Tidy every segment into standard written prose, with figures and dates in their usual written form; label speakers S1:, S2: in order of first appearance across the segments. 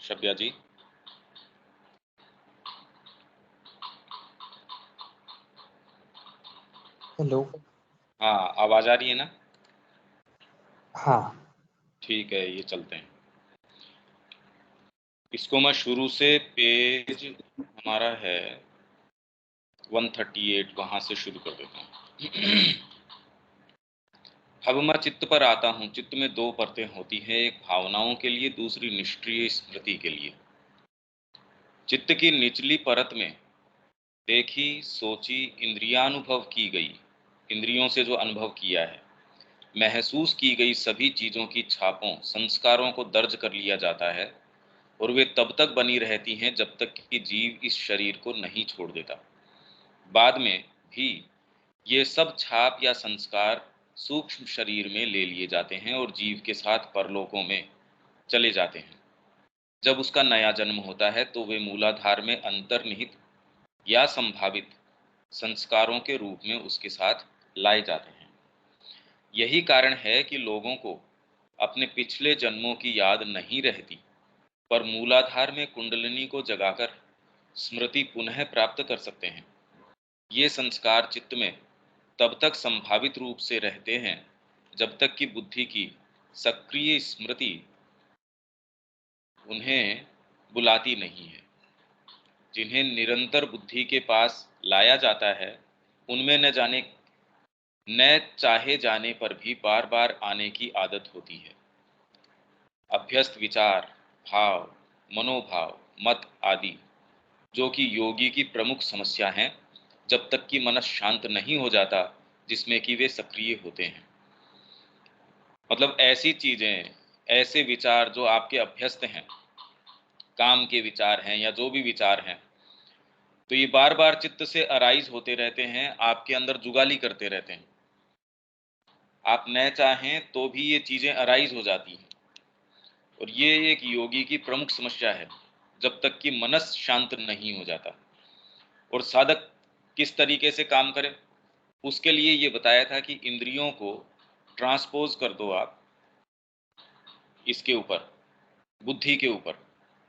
S1: शब्या जी।
S2: Hello.
S1: हाँ, आवाज आ रही है ना?
S2: हाँ।
S1: ठीक है, ये चलते हैं। इसको मैं शुरू से पेज हमारा है 138 वहां से शुरू कर देता हूँ। अब मैं चित्त पर आता हूँ। चित्त में दो परतें होती हैं, एक भावनाओं के लिए, दूसरी निष्क्रिय स्मृति के लिए। चित्त की निचली परत में देखी, सोची, इंद्रियानुभव की गई, इंद्रियों से जो अनुभव किया है, महसूस की गई सभी चीजों की छापों, संस्कारों को दर्ज कर लिया जाता है और वे तब तक बनी रहती हैं जब तक कि जीव इस शरीर को नहीं छोड़ देता। बाद में भी ये सब छाप या संस्कार सूक्ष्म शरीर में ले लिए जाते हैं और जीव के साथ परलोकों में चले जाते हैं। जब उसका नया जन्म होता है तो वे मूलाधार में अंतर्निहित या संभावित संस्कारों के रूप में उसके साथ लाए जाते हैं। यही कारण है कि लोगों को अपने पिछले जन्मों की याद नहीं रहती, पर मूलाधार में कुंडलिनी को जगाकर स्मृति पुनः प्राप्त कर सकते हैं। ये संस्कार चित्त में तब तक संभावित रूप से रहते हैं जब तक कि बुद्धि की सक्रिय स्मृति उन्हें बुलाती नहीं है। जिन्हें निरंतर बुद्धि के पास लाया जाता है, उनमें न चाहे जाने पर भी बार बार आने की आदत होती है। अभ्यस्त विचार, भाव, मनोभाव, मत आदि, जो कि योगी की प्रमुख समस्या हैं, जब तक कि मन शांत नहीं हो जाता जिसमें कि वे सक्रिय होते हैं। मतलब ऐसी चीजें, ऐसे विचार जो आपके अभ्यस्त हैं, काम के विचार हैं या जो भी विचार हैं, तो ये बार बार चित्त से अराइज होते रहते हैं, आपके अंदर जुगाली करते रहते हैं। आप न चाहें तो भी ये चीजें अराइज हो जाती हैं और ये एक योगी की प्रमुख समस्या है जब तक कि मनस शांत नहीं हो जाता। और साधक किस तरीके से काम करे, उसके लिए ये बताया था कि इंद्रियों को ट्रांसपोज कर दो आप इसके ऊपर, बुद्धि के ऊपर।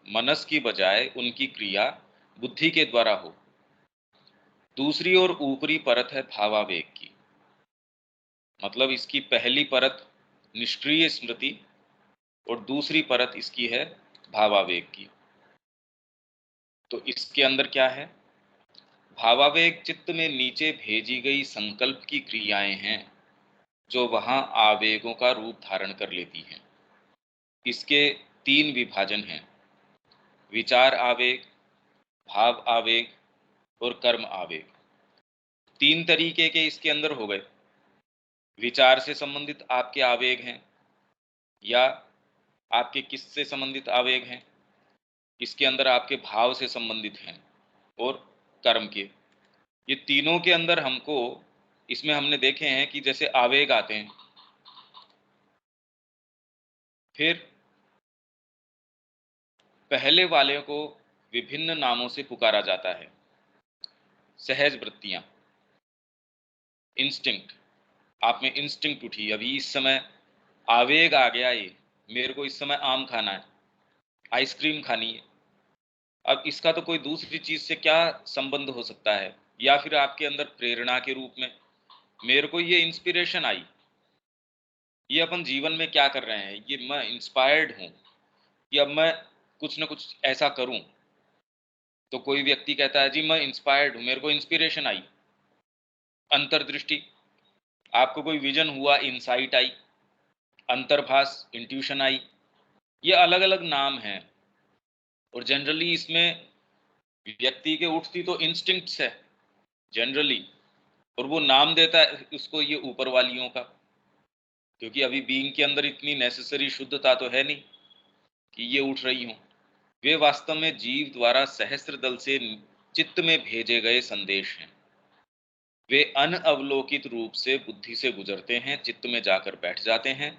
S1: मनस की बजाय उनकी क्रिया बुद्धि के द्वारा हो। दूसरी और ऊपरी परत है भावावेग की। मतलब इसकी पहली परत निष्क्रिय स्मृति और दूसरी परत इसकी है भावावेग की। तो इसके अंदर क्या है? भावावेग चित्त में नीचे भेजी गई संकल्प की क्रियाएं हैं जो वहां आवेगों का रूप धारण कर लेती हैं। इसके तीन विभाजन हैं: विचार आवेग, भाव आवेग और कर्म आवेग। तीन तरीके के इसके अंदर हो गए। विचार से संबंधित आपके आवेग हैं या आपके किससे संबंधित आवेग हैं, इसके अंदर आपके भाव से संबंधित हैं और कर्म के। ये तीनों के अंदर हमको, इसमें हमने देखे हैं कि जैसे आवेग आते हैं, फिर पहले वाले को विभिन्न नामों से पुकारा जाता है। सहज वृत्तियां, इंस्टिंक्ट, आप में इंस्टिंक्ट उठी, अभी इस समय आवेग आ गया, ये मेरे को इस समय आम खाना है, आइसक्रीम खानी है। अब इसका तो कोई दूसरी चीज से क्या संबंध हो सकता है? या फिर आपके अंदर प्रेरणा के रूप में मेरे को ये इंस्पिरेशन आई, ये अपन जीवन में क्या कर रहे हैं, ये मैं इंस्पायर्ड हूं कि अब मैं कुछ ना कुछ ऐसा करूं। तो कोई व्यक्ति कहता है जी मैं इंस्पायर्ड हूं, मेरे को इंस्पिरेशन आई, अंतर्दृष्टि, आपको कोई विजन हुआ, इंसाइट आई, अंतर्भास, इंट्यूशन आई। ये अलग अलग नाम हैं और जनरली इसमें व्यक्ति के उठती तो इंस्टिंक्ट्स है जनरली, और वो नाम देता है उसको ये ऊपर वालियों का, क्योंकि अभी बीइंग के अंदर इतनी नेसेसरी शुद्धता तो है नहीं कि ये उठ रही हों। वे वास्तव में जीव द्वारा सहस्त्र दल से चित्त में भेजे गए संदेश हैं। वे अनअवलोकित रूप से बुद्धि से गुजरते हैं, चित्त में जाकर बैठ जाते हैं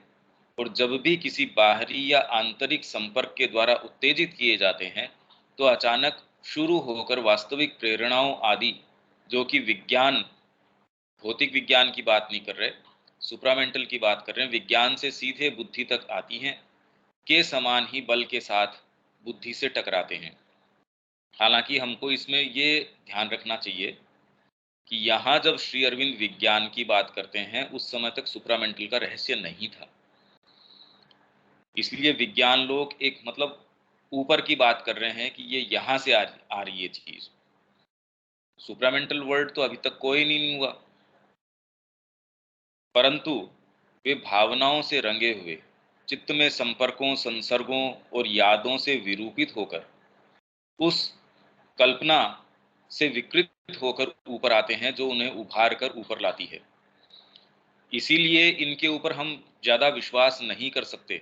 S1: और जब भी किसी बाहरी या आंतरिक संपर्क के द्वारा उत्तेजित किए जाते हैं तो अचानक शुरू होकर वास्तविक प्रेरणाओं आदि, जो कि विज्ञान, भौतिक विज्ञान की बात नहीं कर रहे, सुप्रामेंटल की बात कर रहे हैं, विज्ञान से सीधे बुद्धि तक आती हैं, के समान ही बल के साथ बुद्धि से टकराते हैं। हालांकि हमको इसमें ये ध्यान रखना चाहिए कि यहाँ जब श्री अरविंद विज्ञान की बात करते हैं, उस समय तक सुप्रामेंटल का रहस्य नहीं था। इसलिए विज्ञान लोग एक मतलब ऊपर की बात कर रहे हैं कि ये यहाँ से आ रही है चीज। सुप्रामेंटल वर्ल्ड तो अभी तक कोई नहीं हुआ, परंतु वे भावनाओं से रंगे हुए, चित्त में संपर्कों, संसर्गों और यादों से विरूपित होकर, उस कल्पना से विकृत होकर ऊपर आते हैं, जो उन्हें उभार कर ऊपर लाती है। इसीलिए इनके ऊपर हम ज्यादा विश्वास नहीं कर सकते।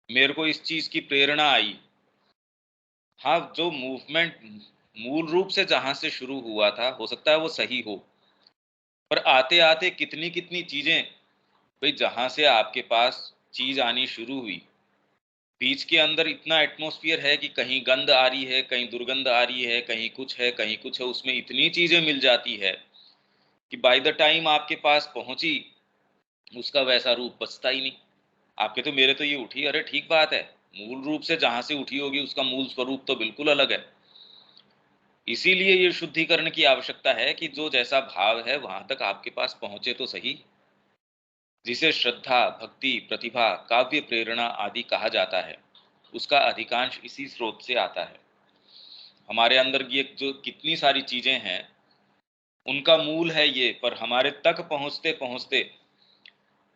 S1: मेरे को इस चीज की प्रेरणा आई, हाँ, जो मूवमेंट मूल रूप से जहां से शुरू हुआ था, हो सकता है वो सही हो, पर आते आते कितनी कितनी चीजें, भाई जहां से आपके पास चीज आनी शुरू हुई, बीच के अंदर इतना एटमॉस्फेयर है कि कहीं गंध आ रही है, कहीं दुर्गंध आ रही है, कहीं कुछ है, कहीं कुछ है, उसमें इतनी चीजें मिल जाती है कि बाय द टाइम आपके पास पहुंची, उसका वैसा रूप बचता ही नहीं। आपके तो मेरे तो ये उठी, अरे ठीक बात है, मूल रूप से जहां से उठी होगी उसका मूल स्वरूप तो बिल्कुल अलग है। इसीलिए ये शुद्धिकरण की आवश्यकता है कि जो जैसा भाव है वहां तक आपके पास पहुंचे तो सही। जिसे श्रद्धा, भक्ति, प्रतिभा, काव्य प्रेरणा आदि कहा जाता है, उसका अधिकांश इसी स्रोत से आता है। हमारे अंदर ये जो कितनी सारी चीजें हैं, उनका मूल है ये, पर हमारे तक पहुंचते पहुंचते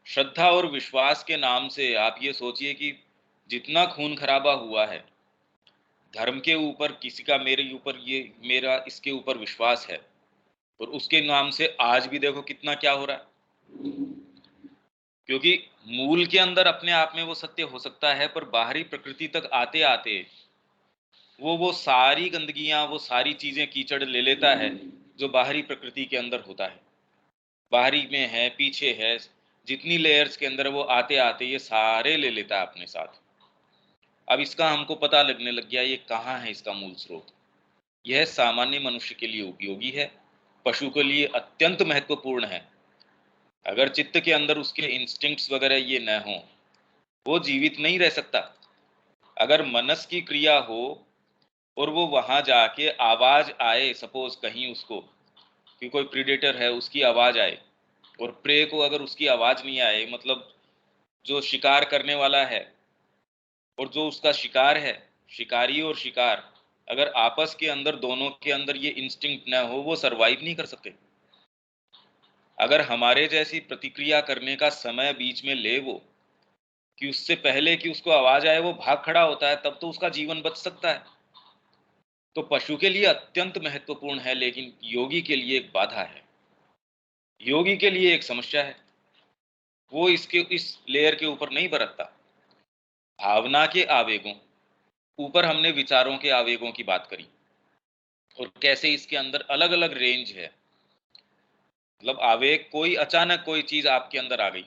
S1: श्रद्धा और विश्वास के नाम से आप ये सोचिए कि जितना खून खराबा हुआ है, धर्म के ऊपर किसी का मेरे ऊपर ये मेरा इसके ऊपर विश्वास है, और उसके नाम से आज भी देखो कितना क्या हो रहा है। क्योंकि मूल के अंदर अपने आप में वो सत्य हो सकता है, पर बाहरी प्रकृति तक आते आते वो सारी गंदगियां, वो सारी चीजें कीचड़ ले लेता है जो बाहरी प्रकृति के अंदर होता है। बाहरी में है, पीछे है, जितनी लेयर्स के अंदर वो आते आते ये सारे ले लेता है अपने साथ। अब इसका हमको पता लगने लग गया ये कहाँ है इसका मूल स्रोत। यह सामान्य मनुष्य के लिए उपयोगी है, पशु के लिए अत्यंत महत्वपूर्ण है। अगर चित्त के अंदर उसके इंस्टिंक्ट्स वगैरह ये न हो, वो जीवित नहीं रह सकता। अगर मनस की क्रिया हो और वो वहां जाके आवाज आए, सपोज कहीं उसको कि कोई प्रीडेटर है उसकी आवाज आए, और प्रे को अगर उसकी आवाज नहीं आए, मतलब जो शिकार करने वाला है और जो उसका शिकार है, शिकारी और शिकार, अगर आपस के अंदर दोनों के अंदर ये इंस्टिंक्ट ना हो, वो सरवाइव नहीं कर सकते। अगर हमारे जैसी प्रतिक्रिया करने का समय बीच में ले वो, कि उससे पहले कि उसको आवाज आए वो भाग खड़ा होता है, तब तो उसका जीवन बच सकता है। तो पशु के लिए अत्यंत महत्वपूर्ण है, लेकिन योगी के लिए एक बाधा है, योगी के लिए एक समस्या है। वो इसके इस लेयर के ऊपर नहीं बरतता। भावना के आवेगों, ऊपर हमने विचारों के आवेगों की बात करी, और कैसे इसके अंदर अलग अलग रेंज है। मतलब आवेग, कोई अचानक कोई चीज आपके अंदर आ गई,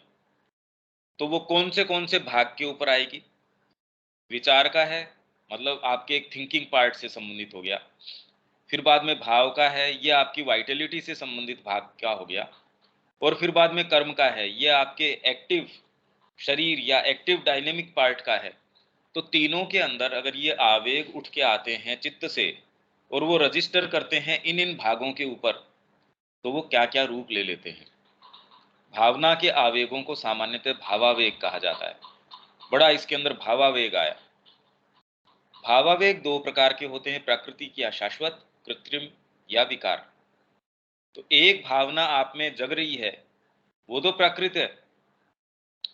S1: तो वो कौन से भाग के ऊपर आएगी। विचार का है, मतलब आपके एक थिंकिंग पार्ट से संबंधित हो गया। फिर बाद में भाव का है, ये आपकी वाइटलिटी से संबंधित भाग का हो गया। और फिर बाद में कर्म का है, ये आपके एक्टिव शरीर या एक्टिव डायनेमिक पार्ट का है। तो तीनों के अंदर अगर ये आवेग उठ के आते हैं चित्त से, और वो रजिस्टर करते हैं इन इन भागों के ऊपर, तो वो क्या क्या रूप ले लेते हैं। भावना के आवेगों को सामान्यतः भावावेग कहा जाता है। बड़ा इसके अंदर भावावेग आया। भावावेग दो प्रकार के होते हैं, प्राकृतिक या शाश्वत, कृत्रिम या विकार। तो एक भावना आप में जग रही है, वो तो प्राकृत है,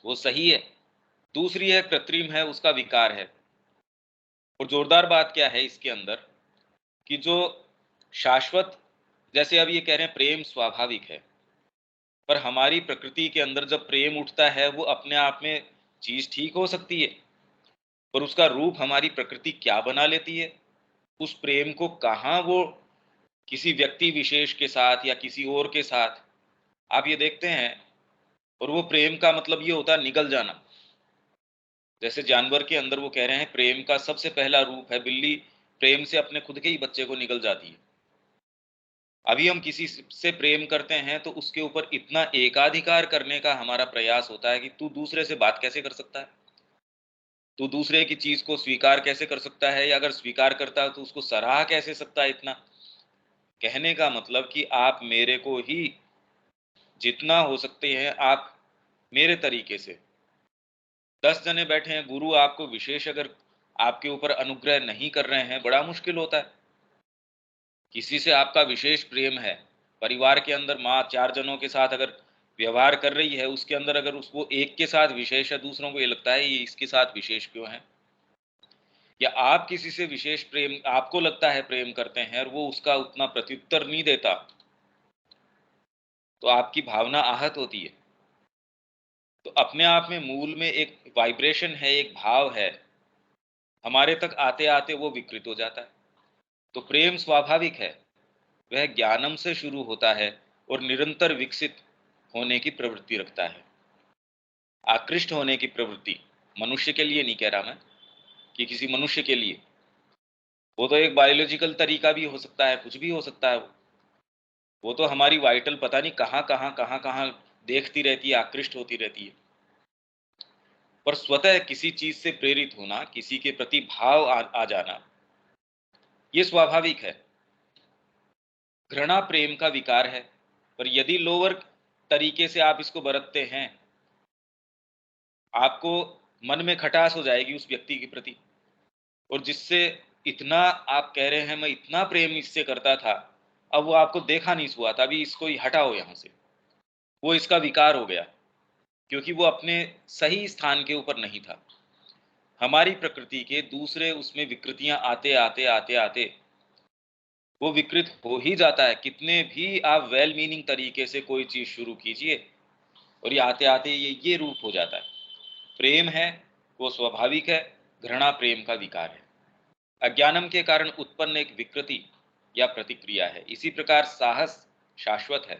S1: वो सही है। दूसरी है कृत्रिम है, उसका विकार है। और जोरदार बात क्या है इसके अंदर, कि जो शाश्वत, जैसे अब ये कह रहे हैं प्रेम स्वाभाविक है, पर हमारी प्रकृति के अंदर जब प्रेम उठता है, वो अपने आप में चीज ठीक हो सकती है, पर उसका रूप हमारी प्रकृति क्या बना लेती है। उस प्रेम को कहाँ वो किसी व्यक्ति विशेष के साथ या किसी और के साथ आप ये देखते हैं। और वो प्रेम का मतलब ये होता है निगल जाना। जैसे जानवर के अंदर वो कह रहे हैं प्रेम का सबसे पहला रूप है बिल्ली, प्रेम से अपने खुद के ही बच्चे को निगल जाती है। अभी हम किसी से प्रेम करते हैं तो उसके ऊपर इतना एकाधिकार करने का हमारा प्रयास होता है कि तू दूसरे से बात कैसे कर सकता है। तो दूसरे की चीज को स्वीकार कैसे कर सकता है, या अगर स्वीकार करता है तो उसको सराह कैसे सकता है इतना। कहने का मतलब कि आप मेरे को ही जितना हो सकते हैं आप मेरे तरीके से, 10 जने बैठे हैं, गुरु आपको विशेष अगर आपके ऊपर अनुग्रह नहीं कर रहे हैं, बड़ा मुश्किल होता है। किसी से आपका विशेष प्रेम है, परिवार के अंदर माँ 4 जनों के साथ अगर व्यवहार कर रही है, उसके अंदर अगर उसको एक के साथ विशेष है, दूसरों को ये लगता है ये इसके साथ विशेष क्यों है। या आप किसी से विशेष प्रेम आपको लगता है प्रेम करते हैं और वो उसका उतना प्रत्युत्तर नहीं देता, तो आपकी भावना आहत होती है। तो अपने आप में मूल में एक वाइब्रेशन है, एक भाव है, हमारे तक आते आते वो विकृत हो जाता है। तो प्रेम स्वाभाविक है, वह ज्ञानम से शुरू होता है और निरंतर विकसित होने की प्रवृत्ति रखता है। आकृष्ट होने की प्रवृत्ति, मनुष्य के लिए नहीं कह रहा मैं कि किसी मनुष्य के लिए, वो तो एक बायोलॉजिकल तरीका भी हो सकता है, कुछ भी हो सकता है। वो तो हमारी वाइटल पता नहीं कहाँ कहाँ देखती रहती है, आकृष्ट होती रहती है। पर स्वतः किसी चीज से प्रेरित होना, किसी के प्रति भाव आ जाना, ये स्वाभाविक है। घृणा प्रेम का विकार है, पर यदि लोअर तरीके से आप इसको बरतते हैं, आपको मन में खटास हो जाएगी उस व्यक्ति के प्रति। और जिससे इतना आप कह रहे हैं मैं इतना प्रेम इससे करता था, अब वो आपको देखा नहीं हुआ था, अभी इसको ही हटाओ यहाँ से, वो इसका विकार हो गया, क्योंकि वो अपने सही स्थान के ऊपर नहीं था। हमारी प्रकृति के दूसरे उसमें विकृतियां आते आते आते आते वो विकृत हो ही जाता है। कितने भी आप वेल मीनिंग तरीके से कोई चीज शुरू कीजिए और ये आते आते ये रूप हो जाता है। प्रेम है वो स्वाभाविक है, घृणा प्रेम का विकार है, अज्ञानम के कारण उत्पन्न एक विकृति या प्रतिक्रिया है। इसी प्रकार साहस शाश्वत है,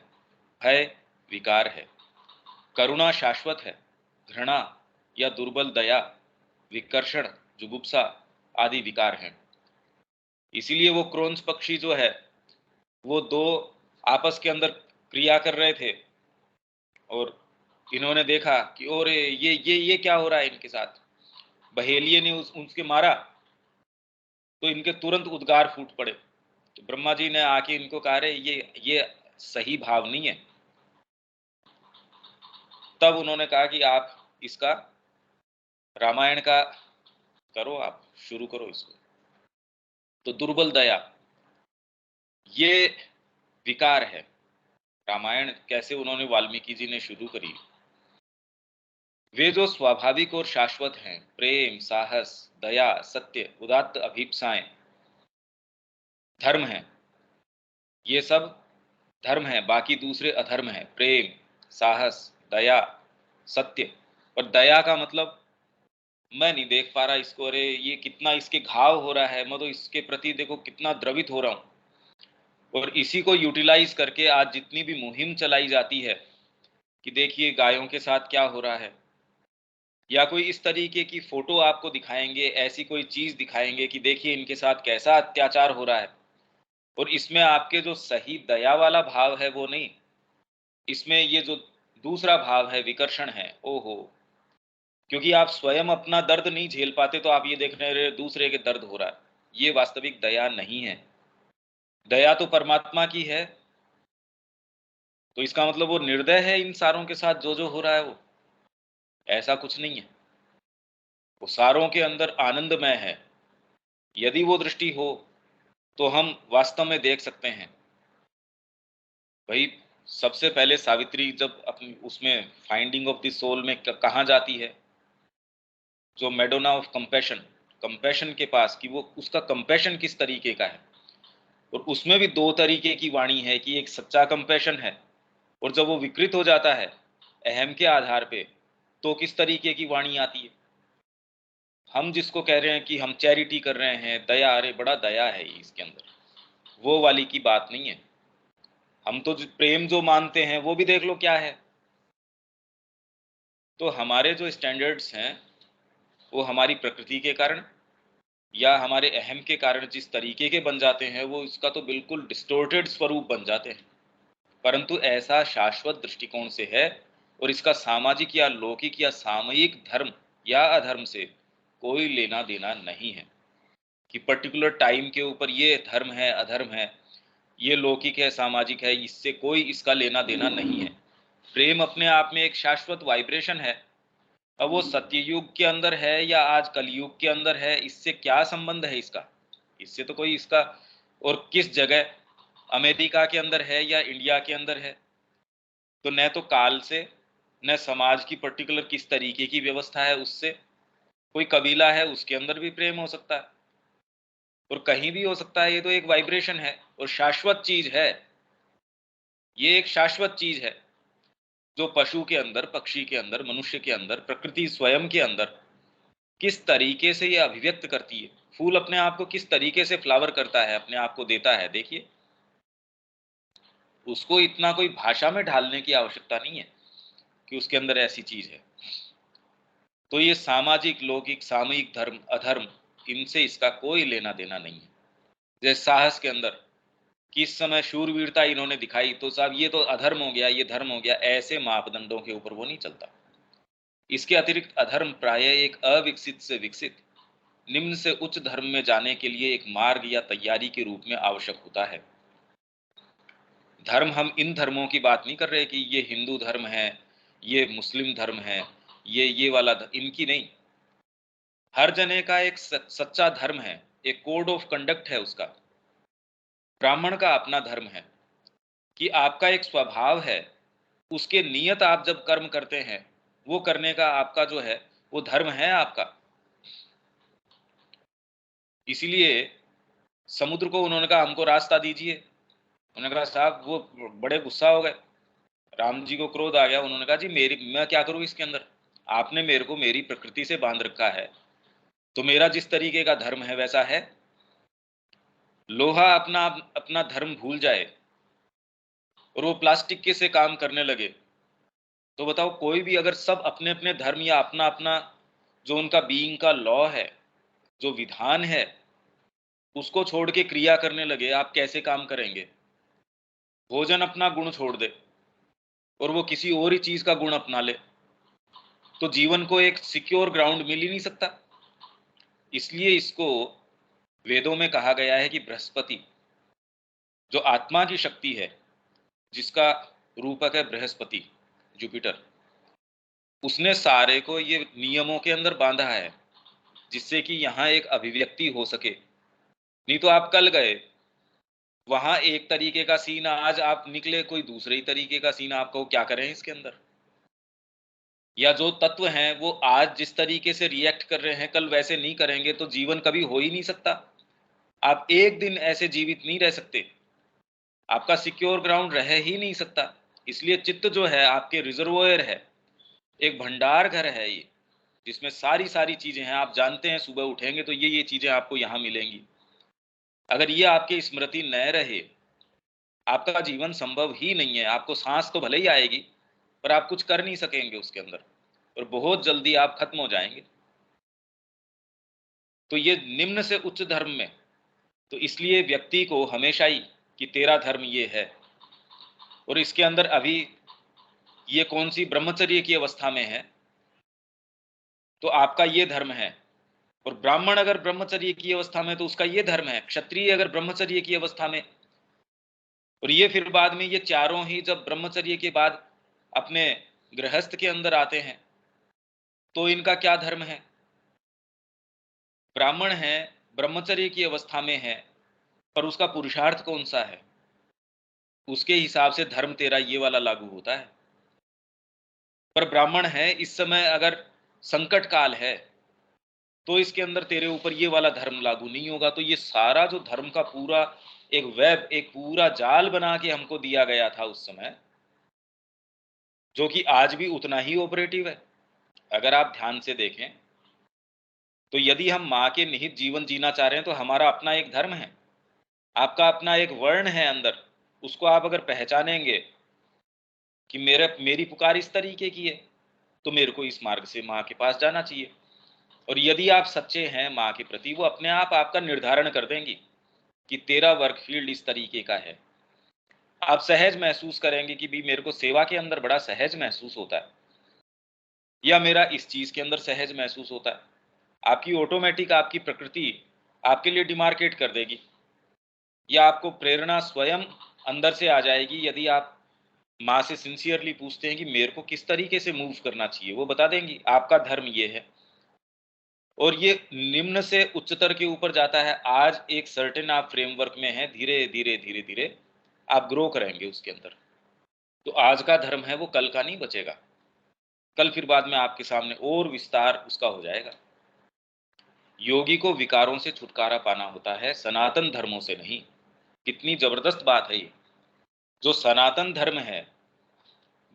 S1: भय विकार है, करुणा शाश्वत है, घृणा या दुर्बल दया, विकर्षण, जुगुप्सा आदि विकार हैं। इसीलिए वो क्रोन्स पक्षी जो है, वो दो आपस के अंदर क्रिया कर रहे थे और इन्होंने देखा कि ओरे ये क्या हो रहा है इनके साथ। बहेलिये ने उसके मारा तो इनके तुरंत उद्गार फूट पड़े। तो ब्रह्मा जी ने आके इनको कहा रे ये सही भाव नहीं है। तब उन्होंने कहा कि आप इसका रामायण का करो, आप शुरू करो इसको। तो दुर्बल दया ये विकार है। रामायण कैसे उन्होंने वाल्मीकि जी ने शुरू करी। वे जो स्वाभाविक और शाश्वत हैं, प्रेम, साहस, दया, सत्य, उदात्त अभीप्साएं, धर्म हैं, ये सब धर्म है, बाकी दूसरे अधर्म है। प्रेम, साहस, दया, सत्य। और दया का मतलब मैं नहीं देख पा रहा इसको, अरे ये कितना इसके घाव हो रहा है, मैं तो इसके प्रति देखो कितना द्रवित हो रहा हूं। और इसी को यूटिलाइज करके आज जितनी भी मुहिम चलाई जाती है कि देखिए गायों के साथ क्या हो रहा है, या कोई इस तरीके की फोटो आपको दिखाएंगे, ऐसी कोई चीज दिखाएंगे कि देखिए इनके साथ कैसा अत्याचार हो रहा है, और इसमें आपके जो सही दया वाला भाव है वो नहीं, इसमें ये जो दूसरा भाव है विकर्षण है। ओहो, क्योंकि आप स्वयं अपना दर्द नहीं झेल पाते तो आप ये देख रहे हैं दूसरे के दर्द हो रहा है, ये वास्तविक दया नहीं है। दया तो परमात्मा की है, तो इसका मतलब वो निर्दय है इन सारों के साथ जो जो हो रहा है वो। ऐसा कुछ नहीं है, वो सारों के अंदर आनंदमय है। यदि वो दृष्टि हो तो हम वास्तव में देख सकते हैं। भाई सबसे पहले सावित्री जब अपनी उसमें फाइंडिंग ऑफ द सोल में कहाँ जाती है, जो मेडोना ऑफ कंपैशन, कंपैशन के पास, कि वो उसका कंपैशन किस तरीके का है। और उसमें भी दो तरीके की वाणी है कि एक सच्चा कंपैशन है, और जब वो विकृत हो जाता है अहम के आधार पे, तो किस तरीके की वाणी आती है। हम जिसको कह रहे हैं कि हम चैरिटी कर रहे हैं, दया, अरे बड़ा दया है ये इसके अंदर, वो वाली की बात नहीं है। हम तो प्रेम जो मानते हैं वो भी देख लो क्या है। तो हमारे जो स्टैंडर्ड्स हैं वो हमारी प्रकृति के कारण या हमारे अहम के कारण जिस तरीके के बन जाते हैं, वो इसका तो बिल्कुल डिस्टोर्टेड स्वरूप बन जाते हैं। परंतु ऐसा शाश्वत दृष्टिकोण से है, और इसका सामाजिक या लौकिक या सामयिक धर्म या अधर्म से कोई लेना देना नहीं है कि पर्टिकुलर टाइम के ऊपर ये धर्म है, अधर्म है, ये लौकिक है, सामाजिक है, इससे कोई इसका लेना देना नहीं है। प्रेम अपने आप में एक शाश्वत वाइब्रेशन है। अब वो सत्ययुग के अंदर है या आज कलयुग के अंदर है, इससे क्या संबंध है इसका? इससे तो कोई इसका, और किस जगह, अमेरिका के अंदर है या इंडिया के अंदर है, तो न तो काल से, न समाज की पर्टिकुलर किस तरीके की व्यवस्था है उससे। कोई कबीला है उसके अंदर भी प्रेम हो सकता है और कहीं भी हो सकता है। ये तो एक वाइब्रेशन है और शाश्वत चीज है। ये एक शाश्वत चीज है जो पशु के अंदर, पक्षी के अंदर, मनुष्य के अंदर, प्रकृति स्वयं के अंदर किस तरीके से ये अभिव्यक्त करती है। फूल अपने आप को किस तरीके से फ्लावर करता है, अपने आप को देता है, देखिए। उसको इतना कोई भाषा में ढालने की आवश्यकता नहीं है कि उसके अंदर ऐसी चीज है। तो ये सामाजिक, लौकिक, सामयिक धर्म, अधर्म, इनसे इसका कोई लेना देना नहीं है। जैसे साहस के अंदर किस समय शूरवीरता इन्होंने दिखाई, तो साहब ये तो अधर्म हो गया, ये धर्म हो गया, ऐसे मापदंडों के ऊपर वो नहीं चलता। इसके अतिरिक्त अधर्म प्रायः एक अविकसित से विकसित, निम्न से उच्च धर्म में जाने के लिए एक मार्ग या तैयारी के रूप में आवश्यक होता है। धर्म, हम इन धर्मों की बात नहीं कर रहे कि ये हिंदू धर्म है, ये मुस्लिम धर्म है, ये वाला इनकी नहीं। हर जने का एक सच्चा धर्म है, एक कोड ऑफ कंडक्ट है उसका। ब्राह्मण का अपना धर्म है कि आपका एक स्वभाव है, उसके नियत आप जब कर्म करते हैं, वो करने का आपका जो है वो धर्म है आपका। इसीलिए समुद्र को उन्होंने कहा हमको रास्ता दीजिए। उन्होंने कहा साहब, वो बड़े गुस्सा हो गए, राम जी को क्रोध आ गया। उन्होंने कहा जी मैं क्या करूं इसके अंदर, आपने मेरे को मेरी प्रकृति से बांध रखा है, तो मेरा जिस तरीके का धर्म है वैसा है। लोहा अपना अपना धर्म भूल जाए और वो प्लास्टिक के से काम करने लगे, तो बताओ, कोई भी अगर सब अपने अपने धर्म या अपना अपना जो उनका बीइंग का लॉ है, जो विधान है, उसको छोड़ के क्रिया करने लगे, आप कैसे काम करेंगे? भोजन अपना गुण छोड़ दे और वो किसी और ही चीज का गुण अपना ले, तो जीवन को एक सिक्योर ग्राउंड मिल ही नहीं सकता। इसलिए इसको वेदों में कहा गया है कि बृहस्पति, जो आत्मा की शक्ति है, जिसका रूपक है बृहस्पति, जुपिटर, उसने सारे को ये नियमों के अंदर बांधा है जिससे कि यहाँ एक अभिव्यक्ति हो सके। नहीं तो आप कल गए, वहां एक तरीके का सीन, आज आप निकले कोई दूसरे ही तरीके का सीन, आपको क्या करें इसके अंदर? या जो तत्व हैं वो आज जिस तरीके से रिएक्ट कर रहे हैं, कल वैसे नहीं करेंगे, तो जीवन कभी हो ही नहीं सकता। आप एक दिन ऐसे जीवित नहीं रह सकते, आपका सिक्योर ग्राउंड रह ही नहीं सकता। इसलिए चित्त जो है आपके रिजर्वोयर है, एक भंडार घर है ये, जिसमें सारी सारी चीजें हैं। आप जानते हैं सुबह उठेंगे तो ये चीजें आपको यहाँ मिलेंगी। अगर ये आपकी स्मृति न रहे, आपका जीवन संभव ही नहीं है। आपको सांस तो भले ही आएगी, पर आप कुछ कर नहीं सकेंगे उसके अंदर, और बहुत जल्दी आप खत्म हो जाएंगे। तो ये निम्न से उच्च धर्म में, तो इसलिए व्यक्ति को हमेशा ही कि तेरा धर्म ये है, और इसके अंदर अभी ये कौन सी ब्रह्मचर्य की अवस्था में है, तो आपका ये धर्म है। और ब्राह्मण अगर ब्रह्मचर्य की अवस्था में, तो उसका ये धर्म है। क्षत्रिय अगर ब्रह्मचर्य की अवस्था में, और ये फिर बाद में ये चारों ही जब ब्रह्मचर्य के बाद अपने गृहस्थ के अंदर आते हैं, तो इनका क्या धर्म है? ब्राह्मण है, ब्रह्मचर्य की अवस्था में है, पर उसका पुरुषार्थ कौन सा है, उसके हिसाब से धर्म तेरा ये वाला लागू होता है। पर ब्राह्मण है, इस समय अगर संकट काल है, तो इसके अंदर तेरे ऊपर ये वाला धर्म लागू नहीं होगा। तो ये सारा जो धर्म का पूरा एक वेब, एक पूरा जाल बना के हमको दिया गया था उस समय, जो कि आज भी उतना ही ऑपरेटिव है। अगर आप ध्यान से देखें, तो यदि हम माँ के निहित जीवन जीना चाह रहे हैं, तो हमारा अपना एक धर्म है, आपका अपना एक वर्ण है अंदर। उसको आप अगर पहचानेंगे कि मेरी पुकार इस तरीके की है, तो मेरे को इस मार्ग से माँ के पास जाना चाहिए। और यदि आप सच्चे हैं माँ के प्रति, वो अपने आप आपका निर्धारण कर देंगी कि तेरा वर्क फील्ड इस तरीके का है। आप सहज महसूस करेंगे कि भी मेरे को सेवा के अंदर बड़ा सहज महसूस होता है, या मेरा इस चीज के अंदर सहज महसूस होता है। आपकी ऑटोमेटिक आपकी प्रकृति आपके लिए डिमार्केट कर देगी, या आपको प्रेरणा स्वयं अंदर से आ जाएगी। यदि आप माँ से सिंसियरली पूछते हैं कि मेरे को किस तरीके से मूव करना चाहिए, वो बता देंगी आपका धर्म ये है। और ये निम्न से उच्चतर के ऊपर जाता है। आज एक सर्टेन आप फ्रेमवर्क में है, धीरे धीरे धीरे धीरे आप ग्रो करेंगे उसके अंदर। तो आज का धर्म है वो कल का नहीं बचेगा, कल फिर बाद में आपके सामने और विस्तार उसका हो जाएगा। योगी को विकारों से छुटकारा पाना होता है, सनातन धर्मों से नहीं। कितनी जबरदस्त बात है ये। जो सनातन धर्म है,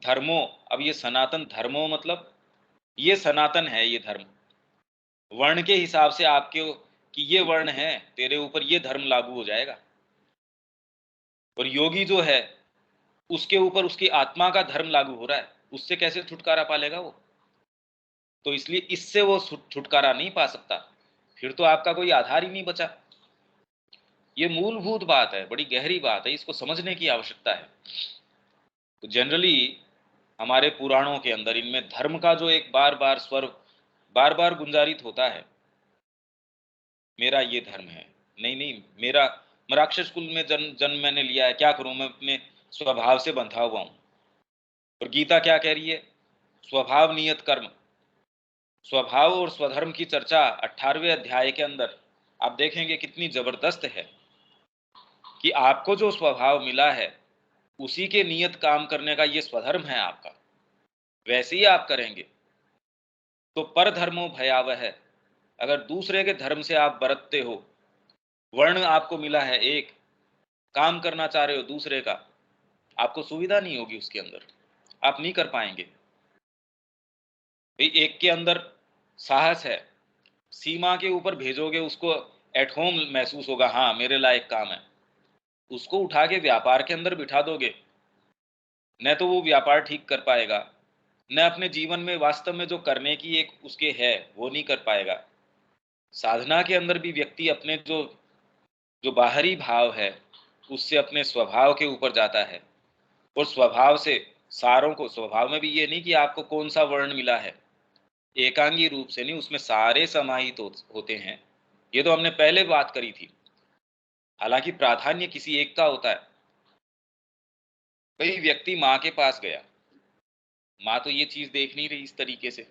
S1: धर्मों, अब ये सनातन धर्मों मतलब ये सनातन है ये धर्म। वर्ण के हिसाब से आपके कि ये वर्ण है, तेरे ऊपर ये धर्म लागू हो जाएगा। और योगी जो है उसके ऊपर उसकी आत्मा का धर्म लागू हो रहा है, उससे कैसे छुटकारा पालेगा वो? तो इसलिए इससे वो छुटकारा नहीं पा सकता, फिर तो आपका कोई आधार ही नहीं बचा। ये मूलभूत बात है, बड़ी गहरी बात है, इसको समझने की आवश्यकता है। तो जनरली हमारे पुराणों के अंदर इनमें धर्म का जो एक बार बार स्वर बार बार गुंजारित होता है, मेरा ये धर्म है, नहीं नहीं मेरा, मैं राक्षस कुल में जन्म जन्म मैंने लिया है, क्या करूं, मैं अपने स्वभाव से बंधा हुआ हूं। और गीता क्या कह रही है? स्वभाव नियत कर्म। स्वभाव और स्वधर्म की चर्चा 18वें अध्याय के अंदर आप देखेंगे कितनी जबरदस्त है कि आपको जो स्वभाव मिला है उसी के नियत काम करने का ये स्वधर्म है आपका, वैसे ही आप करेंगे तो पर धर्मो भयावह है। अगर दूसरे के धर्म से आप बरतते हो, वर्ण आपको मिला है एक, काम करना चाह रहे हो दूसरे का, आपको सुविधा नहीं होगी उसके अंदर, आप नहीं कर पाएंगे। भाई एक के अंदर साहस है, सीमा के ऊपर भेजोगे उसको, एट होम महसूस होगा, हाँ मेरे लायक काम है। उसको उठा के व्यापार के अंदर बिठा दोगे, न तो वो व्यापार ठीक कर पाएगा, न अपने जीवन में वास्तव में जो करने की एक उसके है वो नहीं कर पाएगा। साधना के अंदर भी व्यक्ति अपने जो जो बाहरी भाव है उससे अपने स्वभाव के ऊपर जाता है, और स्वभाव से सारों को, स्वभाव में भी ये नहीं कि आपको कौन सा वर्ण मिला है, एकांगी रूप से नहीं, उसमें सारे समाहित होते हैं। ये तो हमने पहले बात करी थी। हालांकि प्राधान्य किसी एक का होता है। कई व्यक्ति माँ के पास गया, माँ तो ये चीज देख नहीं रही इस तरीके से,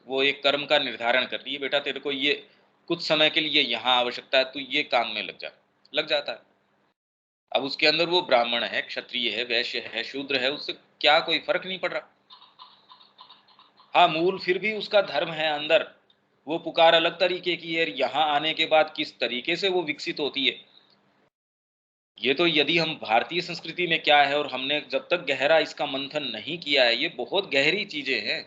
S1: वो एक कर्म का निर्धारण कर रही है, बेटा तेरे को ये कुछ समय के लिए यहाँ आवश्यकता है, तू ये काम में लग जा, लग जाता है। अब उसके अंदर वो ब्राह्मण है, क्षत्रिय है, वैश्य है, शूद्र है, उससे क्या कोई फर्क नहीं पड़ रहा। हाँ, मूल फिर भी उसका धर्म है अंदर, वो पुकार अलग तरीके की है, यहाँ आने के बाद किस तरीके से वो विकसित होती है। ये तो यदि हम भारतीय संस्कृति में क्या है और हमने जब तक गहरा इसका मंथन नहीं किया है, ये बहुत गहरी चीजें हैं,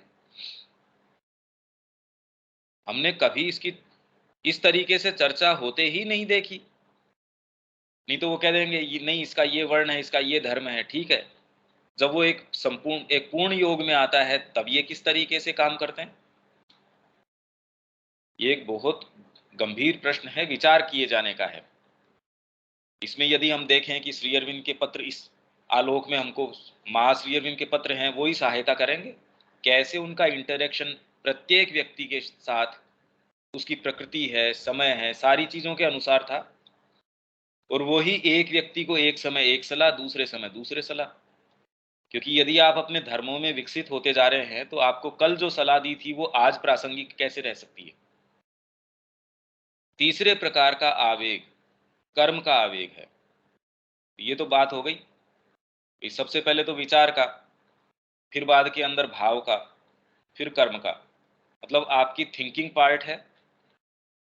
S1: हमने कभी इसकी इस तरीके से चर्चा होते ही नहीं देखी। नहीं तो वो कह देंगे ये नहीं, इसका ये वर्ण है, इसका ये धर्म है, ठीक है। जब वो एक संपूर्ण एक पूर्ण योग में आता है तब ये किस तरीके से काम करते हैं, ये एक बहुत गंभीर प्रश्न है, विचार किए जाने का है। इसमें यदि हम देखें कि श्री अरविंद के पत्र इस आलोक में हमको, महा श्री अरविंद के पत्र हैं वो ही सहायता करेंगे, कैसे उनका इंटरेक्शन प्रत्येक व्यक्ति के साथ, उसकी प्रकृति है, समय है, सारी चीजों के अनुसार था। और वो ही एक व्यक्ति को एक समय एक सलाह, दूसरे समय दूसरे सलाह। क्योंकि यदि आप अपने धर्मों में विकसित होते जा रहे हैं तो आपको कल जो सलाह दी थी वो आज प्रासंगिक कैसे रह सकती है। तीसरे प्रकार का आवेग कर्म का आवेग है। ये तो बात हो गई, इस सबसे पहले तो विचार का, फिर बाद के अंदर भाव का, फिर कर्म का, मतलब आपकी थिंकिंग पार्ट है,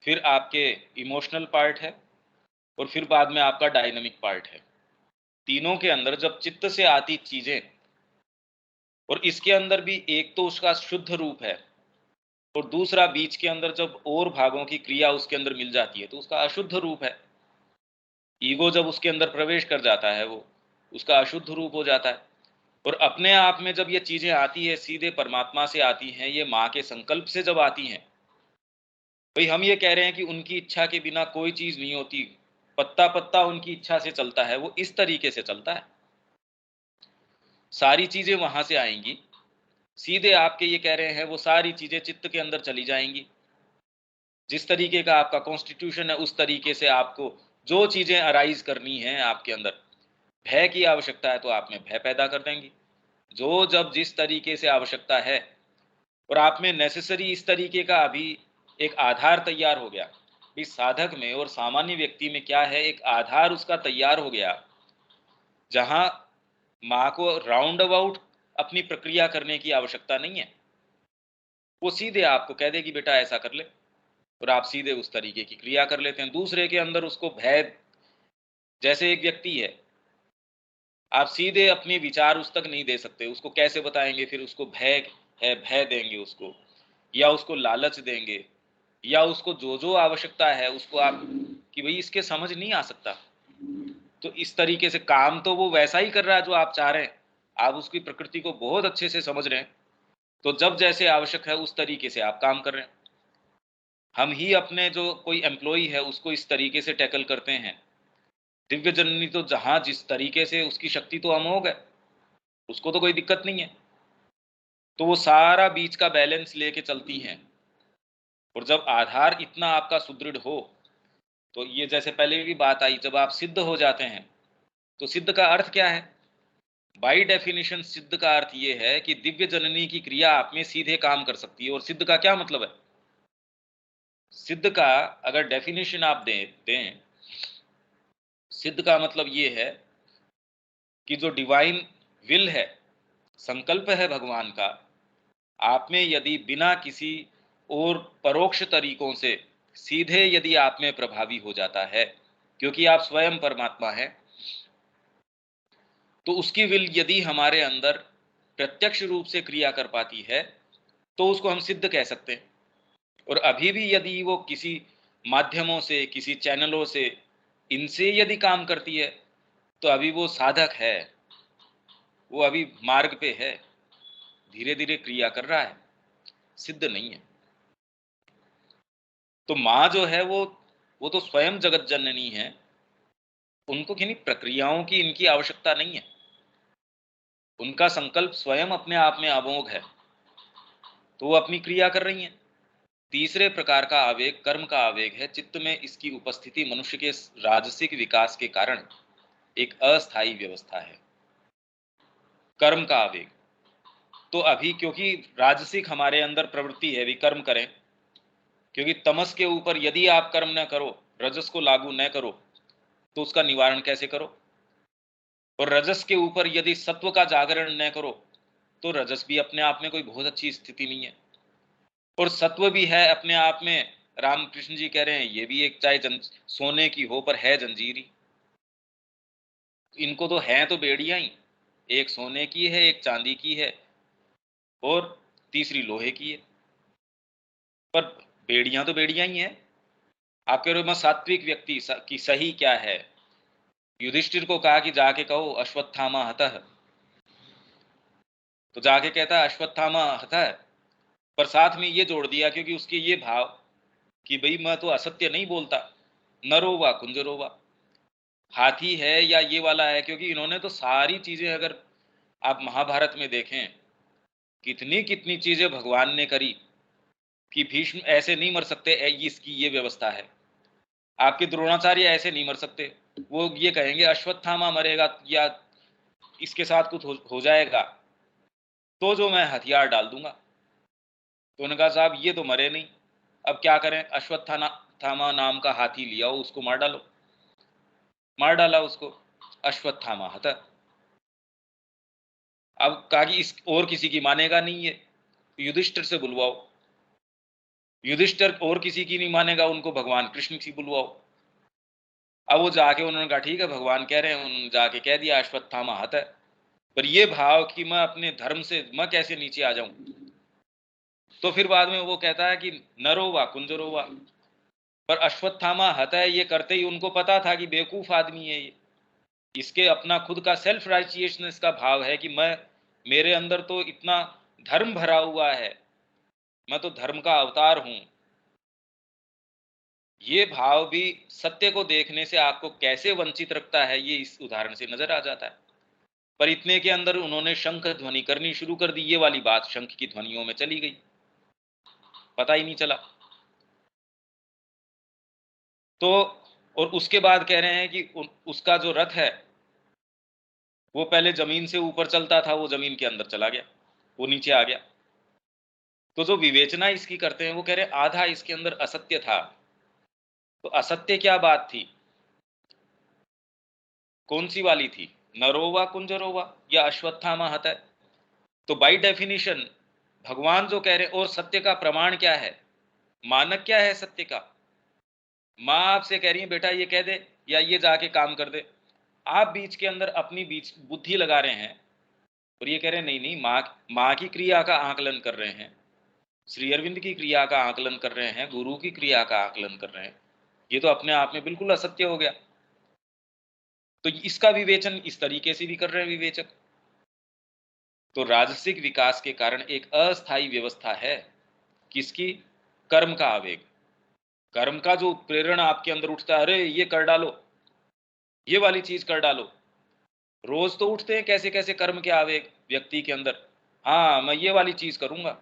S1: फिर आपके इमोशनल पार्ट है, और फिर बाद में आपका डायनामिक पार्ट है। तीनों के अंदर जब चित्त से आती चीजें, और इसके अंदर भी एक तो उसका शुद्ध रूप है, और दूसरा बीच के अंदर जब और भागों की क्रिया उसके अंदर मिल जाती है तो उसका अशुद्ध रूप है। ईगो जब उसके अंदर प्रवेश कर जाता है वो उसका अशुद्ध रूप हो जाता है। और अपने आप में जब ये चीजें आती है, सीधे परमात्मा से आती हैं, ये माँ के संकल्प से जब आती हैं, भाई हम ये कह रहे हैं कि उनकी इच्छा के बिना कोई चीज नहीं होती, पत्ता पत्ता उनकी इच्छा से चलता है, वो इस तरीके से चलता है। सारी चीजें वहां से आएंगी, सीधे आपके ये कह रहे हैं वो सारी चीजें चित्त के अंदर चली जाएंगी। जिस तरीके का आपका कॉन्स्टिट्यूशन है उस तरीके से आपको जो चीजें अराइज करनी है आपके अंदर, भय की आवश्यकता है तो आप में भय पैदा कर देंगी। जो जब जिस तरीके से आवश्यकता है और आप में नेसेसरी इस तरीके का अभी एक आधार तैयार हो गया। इस साधक में और सामान्य व्यक्ति में क्या है, एक आधार उसका तैयार हो गया, जहां माँ को राउंड अबाउट अपनी प्रक्रिया करने की आवश्यकता नहीं है। वो सीधे आपको कह देगी बेटा ऐसा कर ले, और आप सीधे उस तरीके की क्रिया कर लेते हैं। दूसरे के अंदर उसको भय, जैसे एक व्यक्ति है, आप सीधे अपने विचार उस तक नहीं दे सकते, उसको कैसे बताएंगे, फिर उसको भय है, भय देंगे उसको, या उसको लालच देंगे, या उसको जो जो आवश्यकता है उसको आप कि भाई इसके समझ नहीं आ सकता। तो इस तरीके से काम तो वो वैसा ही कर रहा है जो आप चाह रहे हैं, आप उसकी प्रकृति को बहुत अच्छे से समझ रहे हैं, तो जब जैसे आवश्यक है उस तरीके से आप काम कर रहे हैं। हम ही अपने जो कोई एम्प्लॉई है उसको इस तरीके से टैकल करते हैं। दिव्य जननी तो जहां जिस तरीके से उसकी शक्ति तो अमोघ है, उसको तो कोई दिक्कत नहीं है, तो वो सारा बीच का बैलेंस लेके चलती हैं। और जब आधार इतना आपका सुदृढ़ हो, तो ये जैसे पहले भी बात आई, जब आप सिद्ध हो जाते हैं, तो सिद्ध का अर्थ क्या है? बाई डेफिनेशन सिद्ध का अर्थ ये है कि दिव्य जननी की क्रिया आप में सीधे काम कर सकती है। और सिद्ध का क्या मतलब है? सिद्ध का अगर डेफिनेशन आप दें, सिद्ध का मतलब ये है कि जो डिवाइन विल है, संकल्प है भगवान का, आप में यदि बिना किसी और परोक्ष तरीकों से सीधे यदि आप में प्रभावी हो जाता है, क्योंकि आप स्वयं परमात्मा हैं, तो उसकी विल यदि हमारे अंदर प्रत्यक्ष रूप से क्रिया कर पाती है, तो उसको हम सिद्ध कह सकते हैं। और अभी भी यदि वो किसी माध्यमों से, किसी चैनलों से, इनसे यदि काम करती है, तो अभी वो साधक है, वो अभी मार्ग पे है, धीरे धीरे क्रिया कर रहा है, सिद्ध नहीं है। तो माँ जो है वो तो स्वयं जगत जननी है, उनको किन्हीं प्रक्रियाओं की इनकी आवश्यकता नहीं है। उनका संकल्प स्वयं अपने आप में अमोघ है, तो वो अपनी क्रिया कर रही हैं। तीसरे प्रकार का आवेग कर्म का आवेग है। चित्त में इसकी उपस्थिति मनुष्य के राजसिक विकास के कारण एक अस्थायी व्यवस्था है। कर्म का आवेग तो अभी क्योंकि राजसिक हमारे अंदर प्रवृत्ति है, भी कर्म करें, क्योंकि तमस के ऊपर यदि आप कर्म न करो, रजस को लागू न करो, तो उसका निवारण कैसे करो? और रजस के ऊपर यदि सत्व का जागरण न करो, तो रजस भी अपने आप में कोई बहुत अच्छी स्थिति नहीं है। और सत्व भी है अपने आप में, रामकृष्ण जी कह रहे हैं ये भी एक चाहे सोने की हो पर है जंजीरी। इनको तो है तो बेड़ियां ही, एक सोने की है, एक चांदी की है, और तीसरी लोहे की है, पर बेड़ियां तो बेड़ियां ही हैं। आप कह रहे हो मैं सात्विक व्यक्ति की सही क्या है? युधिष्ठिर को कहा कि जाके कहो अश्वत्थामा हतः, तो जाके कहता है अश्वत्थामा हतः, पर साथ में ये जोड़ दिया क्योंकि उसके ये भाव कि भाई मैं तो असत्य नहीं बोलता, नरोवा कुंजरोवा, हाथी है या ये वाला है, क्योंकि इन्होंने तो सारी चीजें, अगर आप महाभारत में देखें, कितनी कितनी चीजें भगवान ने करी कि भीष्म ऐसे नहीं मर सकते, इसकी ये व्यवस्था है। आपके द्रोणाचार्य ऐसे नहीं मर सकते, वो ये कहेंगे अश्वत्थामा मरेगा या इसके साथ कुछ हो जाएगा, तो जो मैं हथियार डाल दूंगा। तो उन्होंने कहा साहब ये तो मरे नहीं, अब क्या करें? अश्वत्थामा नाम का हाथी लिया, उसको मार डालो। मार डाला उसको, अश्वत्थामा हता। अब कहा कि इस और किसी की मानेगा नहीं ये, युधिष्ठिर से बुलवाओ। युधिष्ठिर और किसी की नहीं मानेगा, उनको भगवान कृष्ण की बुलवाओ। अब वो जाके उन्होंने कहा ठीक है भगवान कह रहे हैं, उन्होंने जाके कह दिया अश्वत्थामा हता। पर ये भाव कि मैं अपने धर्म से मैं कैसे नीचे आ जाऊं, तो फिर बाद में वो कहता है कि नरोवा कुंजरोवा, पर अश्वत्थामा हता ये करते ही उनको पता था कि बेवकूफ आदमी है ये, इसके अपना खुद का सेल्फ राइचियसनेस का भाव है कि मैं, मेरे अंदर तो इतना धर्म भरा हुआ है, मैं तो धर्म का अवतार हूं। ये भाव भी सत्य को देखने से आपको कैसे वंचित रखता है, ये इस उदाहरण से नजर आ जाता है। पर इतने के अंदर उन्होंने शंख ध्वनि करनी शुरू कर दी, ये वाली बात शंख की ध्वनियों में चली गई, पता ही नहीं चला। तो और उसके बाद कह रहे हैं कि उसका जो रथ है वो पहले जमीन से ऊपर चलता था, वो जमीन के अंदर चला गया, वो नीचे आ गया। तो जो विवेचना इसकी करते हैं वो कह रहे हैं आधा इसके अंदर असत्य था। तो असत्य क्या बात थी, कौन सी वाली थी? नरोवा कुंजरोवा या अश्वत्थामा हतः? तो बाय डेफिनेशन भगवान जो कह रहे हैं, और सत्य का प्रमाण क्या है, मानक क्या है सत्य का? माँ आपसे कह रही है बेटा ये कह दे या ये जाके काम कर दे, आप बीच के अंदर अपनी बीच बुद्धि लगा रहे हैं और ये कह रहे हैं नहीं नहीं, माँ माँ की क्रिया का आकलन कर रहे हैं, श्री अरविंद की क्रिया का आकलन कर रहे हैं, गुरु की क्रिया का आकलन कर रहे हैं। ये तो अपने आप में बिल्कुल असत्य हो गया। तो इसका विवेचन इस तरीके से भी कर रहे हैं विवेचक। तो राजसिक विकास के कारण एक अस्थायी व्यवस्था है, किसकी? कर्म का आवेग, कर्म का जो प्रेरणा आपके अंदर उठता है, अरे ये कर डालो, ये वाली चीज कर डालो। रोज तो उठते हैं कैसे कैसे कर्म के आवेग व्यक्ति के अंदर, हाँ मैं ये वाली चीज करूंगा,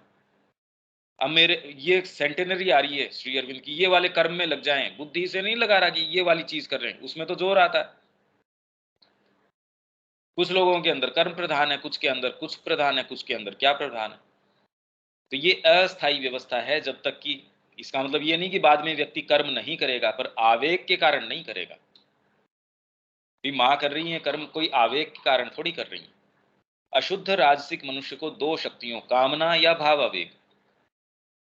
S1: अब मेरे ये सेंटेनरी आ रही है श्री अरविंद की, ये वाले कर्म में लग जाएं, बुद्धि से नहीं लगा रहा कि ये वाली चीज कर रहे हैं, उसमें तो जोर आता है। कुछ लोगों के अंदर कर्म प्रधान है, कुछ के अंदर कुछ प्रधान है, कुछ के अंदर क्या प्रधान है। तो ये अस्थायी व्यवस्था है, जब तक कि, इसका मतलब ये नहीं कि बाद में व्यक्ति कर्म नहीं करेगा, पर आवेग के कारण नहीं करेगा। भी माँ कर रही है कर्म, कोई आवेग के कारण थोड़ी कर रही है। अशुद्ध राजसिक मनुष्य को दो शक्तियों, कामना या भाव आवेग,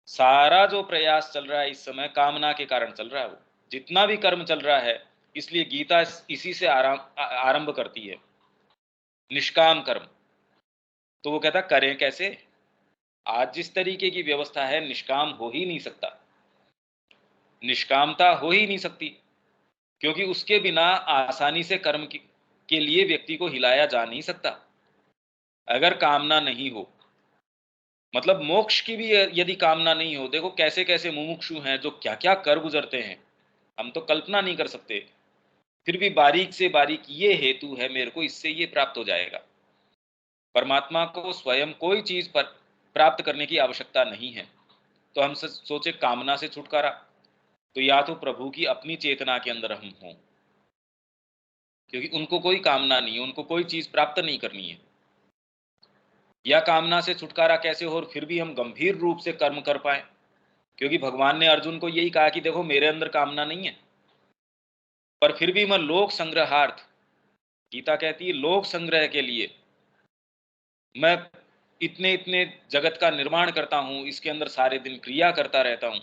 S1: सारा जो प्रयास चल रहा है इस समय कामना के कारण चल रहा है। वो जितना भी कर्म चल रहा है, इसलिए गीता इसी से आरंभ करती है, निष्काम कर्म। तो वो कहता करें कैसे? आज जिस तरीके की व्यवस्था है, निष्काम हो ही नहीं सकता, निष्कामता हो ही नहीं सकती, क्योंकि उसके बिना आसानी से कर्म के लिए व्यक्ति को हिलाया जा नहीं सकता। अगर कामना नहीं हो, मतलब मोक्ष की भी यदि कामना नहीं हो, देखो कैसे कैसे मुमुक्षु हैं जो क्या क्या कर गुजरते हैं, हम तो कल्पना नहीं कर सकते। फिर भी बारीक से बारीक ये हेतु है, मेरे को इससे ये प्राप्त हो जाएगा। परमात्मा को स्वयं कोई चीज पर प्राप्त करने की आवश्यकता नहीं है। तो हम सोचे कामना से छुटकारा, तो या तो प्रभु की अपनी चेतना के अंदर हम हों, क्योंकि उनको कोई कामना नहीं है, उनको कोई चीज प्राप्त नहीं करनी है। या कामना से छुटकारा कैसे हो और फिर भी हम गंभीर रूप से कर्म कर पाए, क्योंकि भगवान ने अर्जुन को यही कहा कि देखो मेरे अंदर कामना नहीं है, पर फिर भी मैं लोक संग्रहार्थ, गीता कहती है लोक संग्रह के लिए मैं इतने इतने जगत का निर्माण करता हूं, इसके अंदर सारे दिन क्रिया करता रहता हूं,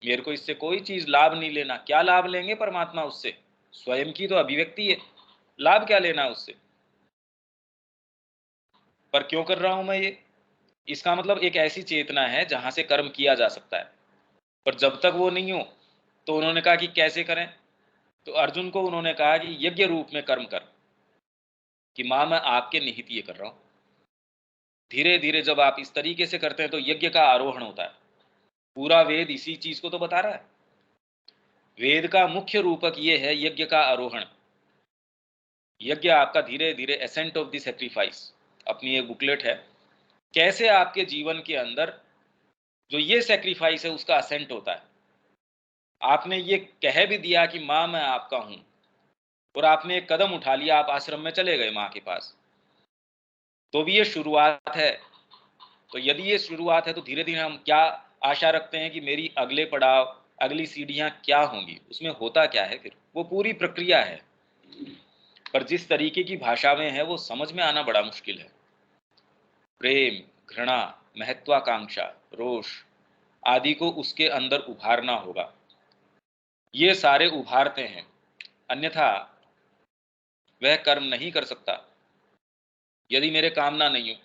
S1: मेरे को इससे कोई चीज लाभ नहीं लेना। क्या लाभ लेंगे परमात्मा उससे? स्वयं की तो अभिव्यक्ति है, लाभ क्या लेना है उससे? पर क्यों कर रहा हूं मैं ये? इसका मतलब एक ऐसी चेतना है जहां से कर्म किया जा सकता है, पर जब तक वो नहीं हो तो उन्होंने कहा कि कैसे करें? तो अर्जुन को उन्होंने कहा कि यज्ञ रूप में कर्म कर, कि मां मैं आपके निहित ये कर रहा हूं। धीरे धीरे जब आप इस तरीके से करते हैं तो यज्ञ का आरोहण होता है। पूरा वेद इसी चीज को तो बता रहा है। वेद का मुख्य रूपक ये है यज्ञ का आरोहण। यज्ञ आपका धीरे धीरे एसेंट ऑफ द सेक्रीफाइस, अपनी एक बुकलेट है, कैसे आपके जीवन के अंदर जो ये सेक्रीफाइस है उसका असेंट होता है। आपने ये कह भी दिया कि माँ मैं आपका हूं, और आपने एक कदम उठा लिया, आप आश्रम में चले गए माँ के पास, तो भी ये शुरुआत है। तो यदि ये शुरुआत है तो धीरे धीरे हम क्या आशा रखते हैं कि मेरी अगले पड़ाव, अगली सीढ़ियां क्या होंगी, उसमें होता क्या है? फिर वो पूरी प्रक्रिया है, पर जिस तरीके की भाषा में है वो समझ में आना बड़ा मुश्किल है। प्रेम, घृणा, महत्वाकांक्षा, रोष आदि को उसके अंदर उभारना होगा। ये सारे उभारते हैं, अन्यथा वह कर्म नहीं कर सकता यदि मेरे कामना नहीं हो।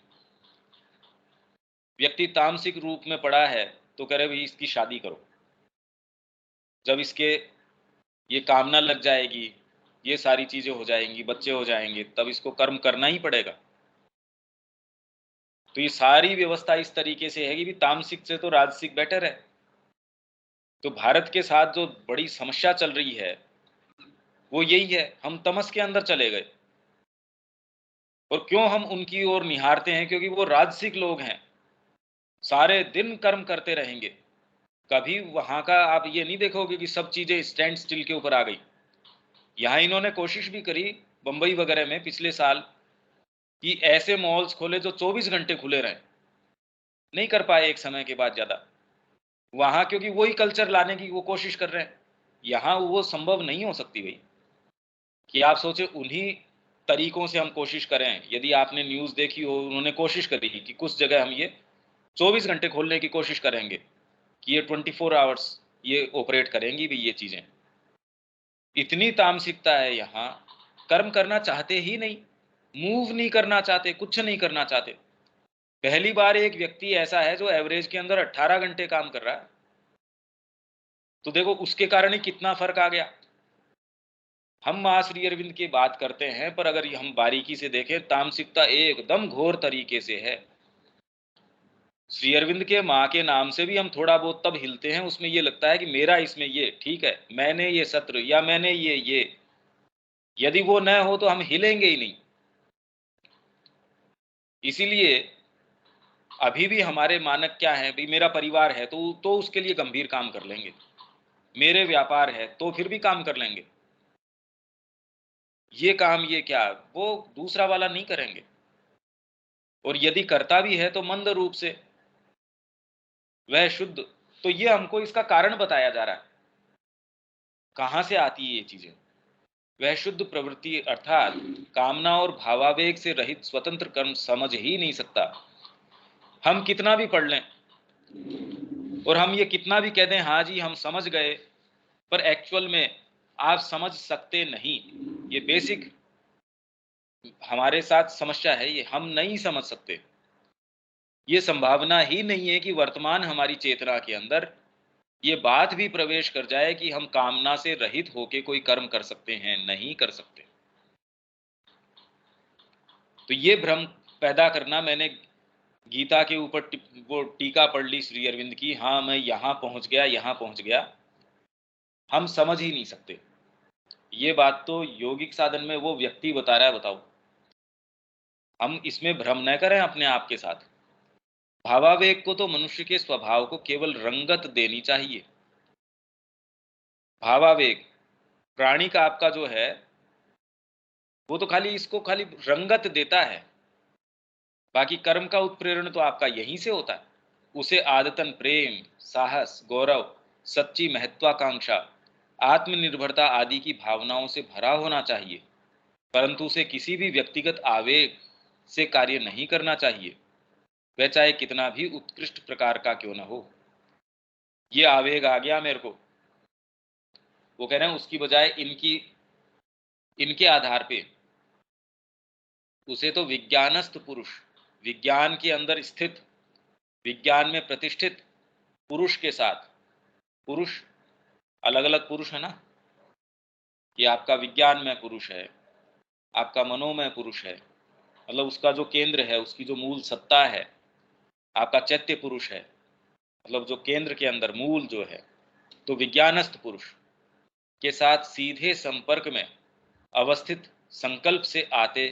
S1: व्यक्ति तामसिक रूप में पड़ा है तो कह रहे भाई इसकी शादी करो, जब इसके ये कामना लग जाएगी, ये सारी चीजें हो जाएंगी, बच्चे हो जाएंगे, तब इसको कर्म करना ही पड़ेगा। तो ये सारी व्यवस्था इस तरीके से है कि भी तामसिक से तो राजसिक बेटर है। तो भारत के साथ जो बड़ी समस्या चल रही है वो यही है, हम तमस के अंदर चले गए। और क्यों हम उनकी ओर निहारते हैं? क्योंकि वो राजसिक लोग हैं, सारे दिन कर्म करते रहेंगे, कभी वहां का आप ये नहीं देखोगे कि सब चीजें स्टैंड स्टिल के ऊपर आ गई। यहाँ इन्होंने कोशिश भी करी बंबई वगैरह में पिछले साल कि ऐसे मॉल्स खोले जो 24 घंटे खुले रहें। नहीं कर पाए एक समय के बाद ज्यादा। वहां क्योंकि वही कल्चर लाने की वो कोशिश कर रहे हैं। यहाँ वो संभव नहीं हो सकती भाई, कि आप सोचे उन्हीं तरीकों से हम कोशिश करें। यदि आपने न्यूज़ देखी हो, उन्होंने कोशिश करी कि कुछ जगह हम ये 24 घंटे खोलने की कोशिश करेंगे, कि ये 24 आवर्स ये ऑपरेट करेंगी भी ये चीज़ें। इतनी तामसिकता है यहाँ, कर्म करना चाहते ही नहीं, मूव नहीं करना चाहते, कुछ नहीं करना चाहते। पहली बार एक व्यक्ति ऐसा है जो एवरेज के अंदर 18 घंटे काम कर रहा है, तो देखो उसके कारण ही कितना फ़र्क आ गया। हम माँ श्री अरविंद की बात करते हैं, पर अगर हम बारीकी से देखें, तामसिकता एकदम घोर तरीके से है। श्री अरविंद के माँ के नाम से भी हम थोड़ा बहुत तब हिलते हैं, उसमें ये लगता है कि मेरा इसमें ये ठीक है, मैंने ये सत्र या मैंने ये यदि वो न हो तो हम हिलेंगे ही नहीं। इसीलिए अभी भी हमारे मानक क्या है भाई, मेरा परिवार है तो उसके लिए गंभीर काम कर लेंगे, मेरे व्यापार है तो फिर भी काम कर लेंगे। ये काम ये क्या, वो दूसरा वाला नहीं करेंगे। और यदि करता भी है तो मंद रूप से, वह शुद्ध। तो ये हमको इसका कारण बताया जा रहा है, कहाँ से आती है ये चीजें। वह शुद्ध प्रवृत्ति अर्थात कामना और भावावेग से रहित स्वतंत्र कर्म समझ ही नहीं सकता। हम कितना भी पढ़ लें और हम ये कितना भी कह दें हाँ जी हम समझ गए, पर एक्चुअल में आप समझ सकते नहीं। ये बेसिक हमारे साथ समस्या है, ये हम नहीं समझ सकते। ये संभावना ही नहीं है कि वर्तमान हमारी चेतना के अंदर ये बात भी प्रवेश कर जाए कि हम कामना से रहित होके कोई कर्म कर सकते हैं, नहीं कर सकते। तो ये भ्रम पैदा करना, मैंने गीता के ऊपर वो टीका पढ़ ली श्री अरविंद की, हाँ मैं यहाँ पहुँच गया, यहाँ पहुँच गया, हम समझ ही नहीं सकते। ये बात तो योगिक साधन में वो व्यक्ति बता रहा है, बताओ। हम इसमें भ्रम न करें अपने आप के साथ। भावावेग को तो मनुष्य के स्वभाव को केवल रंगत देनी चाहिए। भावावेग प्राणी का आपका जो है, वो तो खाली इसको खाली रंगत देता है। बाकी कर्म का उत्प्रेरण तो आपका यहीं से होता है। उसे आदतन प्रेम, साहस, गौरव, सच्ची महत्वाकांक्षा, आत्मनिर्भरता आदि की भावनाओं से भरा होना चाहिए, परंतु उसे किसी भी व्यक्तिगत आवेग से कार्य नहीं करना चाहिए, वह चाहे कितना भी उत्कृष्ट प्रकार का क्यों न हो। ये आवेग आ गया मेरे को, वो कह रहे हैं उसकी बजाय इनके आधार पे उसे तो विज्ञानस्थ पुरुष, विज्ञान के अंदर स्थित, विज्ञान में प्रतिष्ठित पुरुष के साथ, पुरुष अलग अलग पुरुष है ना, ये आपका विज्ञान में पुरुष है, आपका मनोमय पुरुष है, मतलब उसका जो केंद्र है, उसकी जो मूल सत्ता है, आपका चैत्य पुरुष है, मतलब जो केंद्र के अंदर मूल जो है। तो विज्ञानस्थ पुरुष के साथ सीधे संपर्क में अवस्थित संकल्प से आते,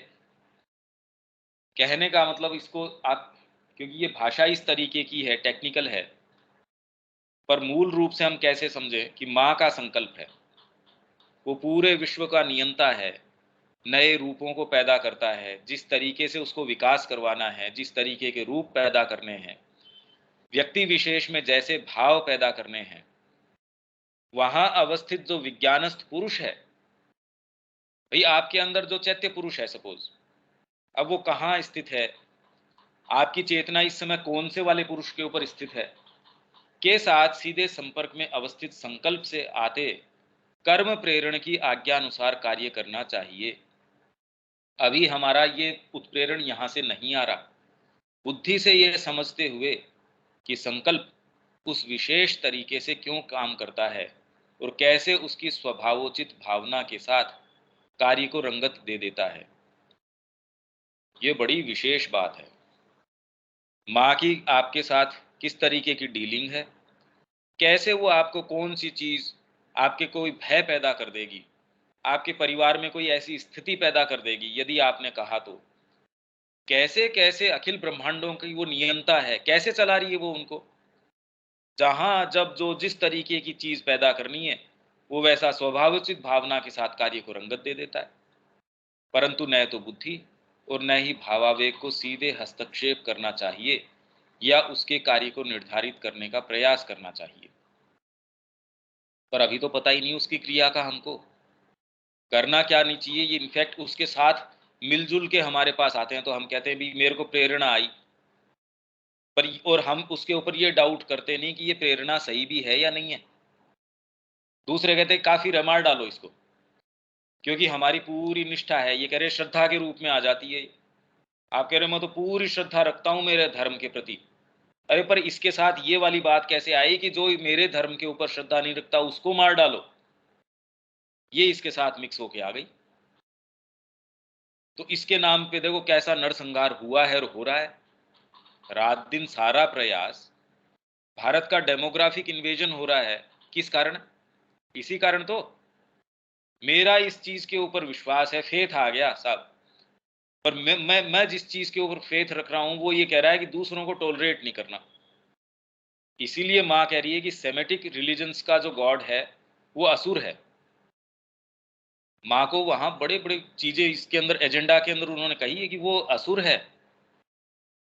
S1: कहने का मतलब इसको आप, क्योंकि ये भाषा इस तरीके की है, टेक्निकल है, पर मूल रूप से हम कैसे समझें कि माँ का संकल्प है, वो पूरे विश्व का नियंता है, नए रूपों को पैदा करता है, जिस तरीके से उसको विकास करवाना है, जिस तरीके के रूप पैदा करने हैं, व्यक्ति विशेष में जैसे भाव पैदा करने हैं, वहां अवस्थित जो विज्ञानस्थ पुरुष है, भाई आपके अंदर जो चैत्य पुरुष है सपोज, अब वो कहाँ स्थित है, आपकी चेतना इस समय कौन से वाले पुरुष के ऊपर स्थित है, के साथ सीधे संपर्क में अवस्थित संकल्प से आते कर्म प्रेरण की आज्ञा अनुसार कार्य करना चाहिए। अभी हमारा ये उत्प्रेरण यहाँ से नहीं आ रहा। बुद्धि से ये समझते हुए कि संकल्प उस विशेष तरीके से क्यों काम करता है और कैसे उसकी स्वभावोचित भावना के साथ कार्य को रंगत दे देता है, ये बड़ी विशेष बात है। माँ की आपके साथ किस तरीके की डीलिंग है, कैसे वो आपको कौन सी चीज आपके कोई भय पैदा कर देगी, आपके परिवार में कोई ऐसी स्थिति पैदा कर देगी यदि आपने कहा तो, कैसे कैसे अखिल ब्रह्मांडों की वो नियंता है, कैसे चला रही है वो उनको। जहां जब जो जिस तरीके की चीज पैदा करनी है वो वैसा स्वभावोचित भावना के साथ कार्य को रंगत दे देता है, परंतु न तो बुद्धि और न ही भावावेग को सीधे हस्तक्षेप करना चाहिए या उसके कार्य को निर्धारित करने का प्रयास करना चाहिए। पर अभी तो पता ही नहीं उसकी क्रिया का हमको करना क्या नहीं चाहिए। ये इनफैक्ट उसके साथ मिलजुल के हमारे पास आते हैं तो हम कहते हैं भी मेरे को प्रेरणा आई, पर और हम उसके ऊपर ये डाउट करते नहीं कि ये प्रेरणा सही भी है या नहीं है। दूसरे कहते हैं काफी रमार डालो इसको, क्योंकि हमारी पूरी निष्ठा है। ये कह रहे श्रद्धा के रूप में आ जाती है। आप कह रहे मैं तो पूरी श्रद्धा रखता हूं मेरे धर्म के प्रति। अरे पर इसके साथ ये वाली बात कैसे आई कि जो मेरे धर्म के ऊपर श्रद्धा नहीं रखता उसको मार डालो, ये इसके साथ मिक्स होके आ गई। तो इसके नाम पे देखो कैसा नरसंहार हुआ है और हो रहा है। रात दिन सारा प्रयास, भारत का डेमोग्राफिक इन्वेजन हो रहा है। किस कारण? इसी कारण तो मेरा इस चीज के ऊपर विश्वास है, फेथ आ गया साहब। पर मैं जिस चीज के ऊपर फेथ रख रहा हूं वो ये कह रहा है कि दूसरों को टॉलरेट नहीं करना। इसीलिए माँ कह रही है कि सेमेटिक रिलीजन्स का जो गॉड है वो असुर है। माँ को वहां बड़े बड़े चीजें इसके अंदर एजेंडा के अंदर उन्होंने कही है कि वो असुर है,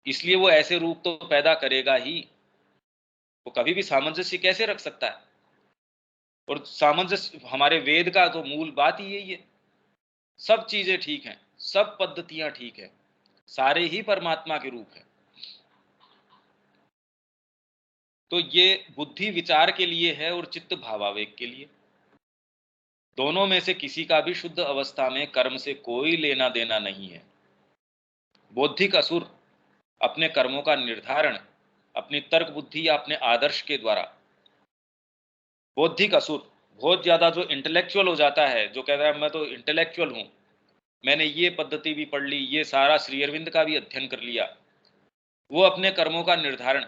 S1: इसलिए वो ऐसे रूप तो पैदा करेगा ही। वो कभी भी सामंजस्य कैसे रख सकता है? और सामंजस्य हमारे वेद का तो मूल बात ही यही है। सब चीजें ठीक हैं, सब पद्धतियां ठीक है, सारे ही परमात्मा के रूप है। तो ये बुद्धि विचार के लिए है और चित्त भावावेग के लिए। दोनों में से किसी का भी शुद्ध अवस्था में कर्म से कोई लेना देना नहीं है। बौद्धिक असुर अपने कर्मों का निर्धारण अपनी तर्क बुद्धि या अपने आदर्श के द्वारा, बौद्धिक असुर बहुत ज्यादा जो इंटेलेक्चुअल हो जाता है, जो कहता है मैं तो इंटेलेक्चुअल हूं, मैंने ये पद्धति भी पढ़ ली, ये सारा श्री अरविंद का भी अध्ययन कर लिया, वो अपने कर्मों का निर्धारण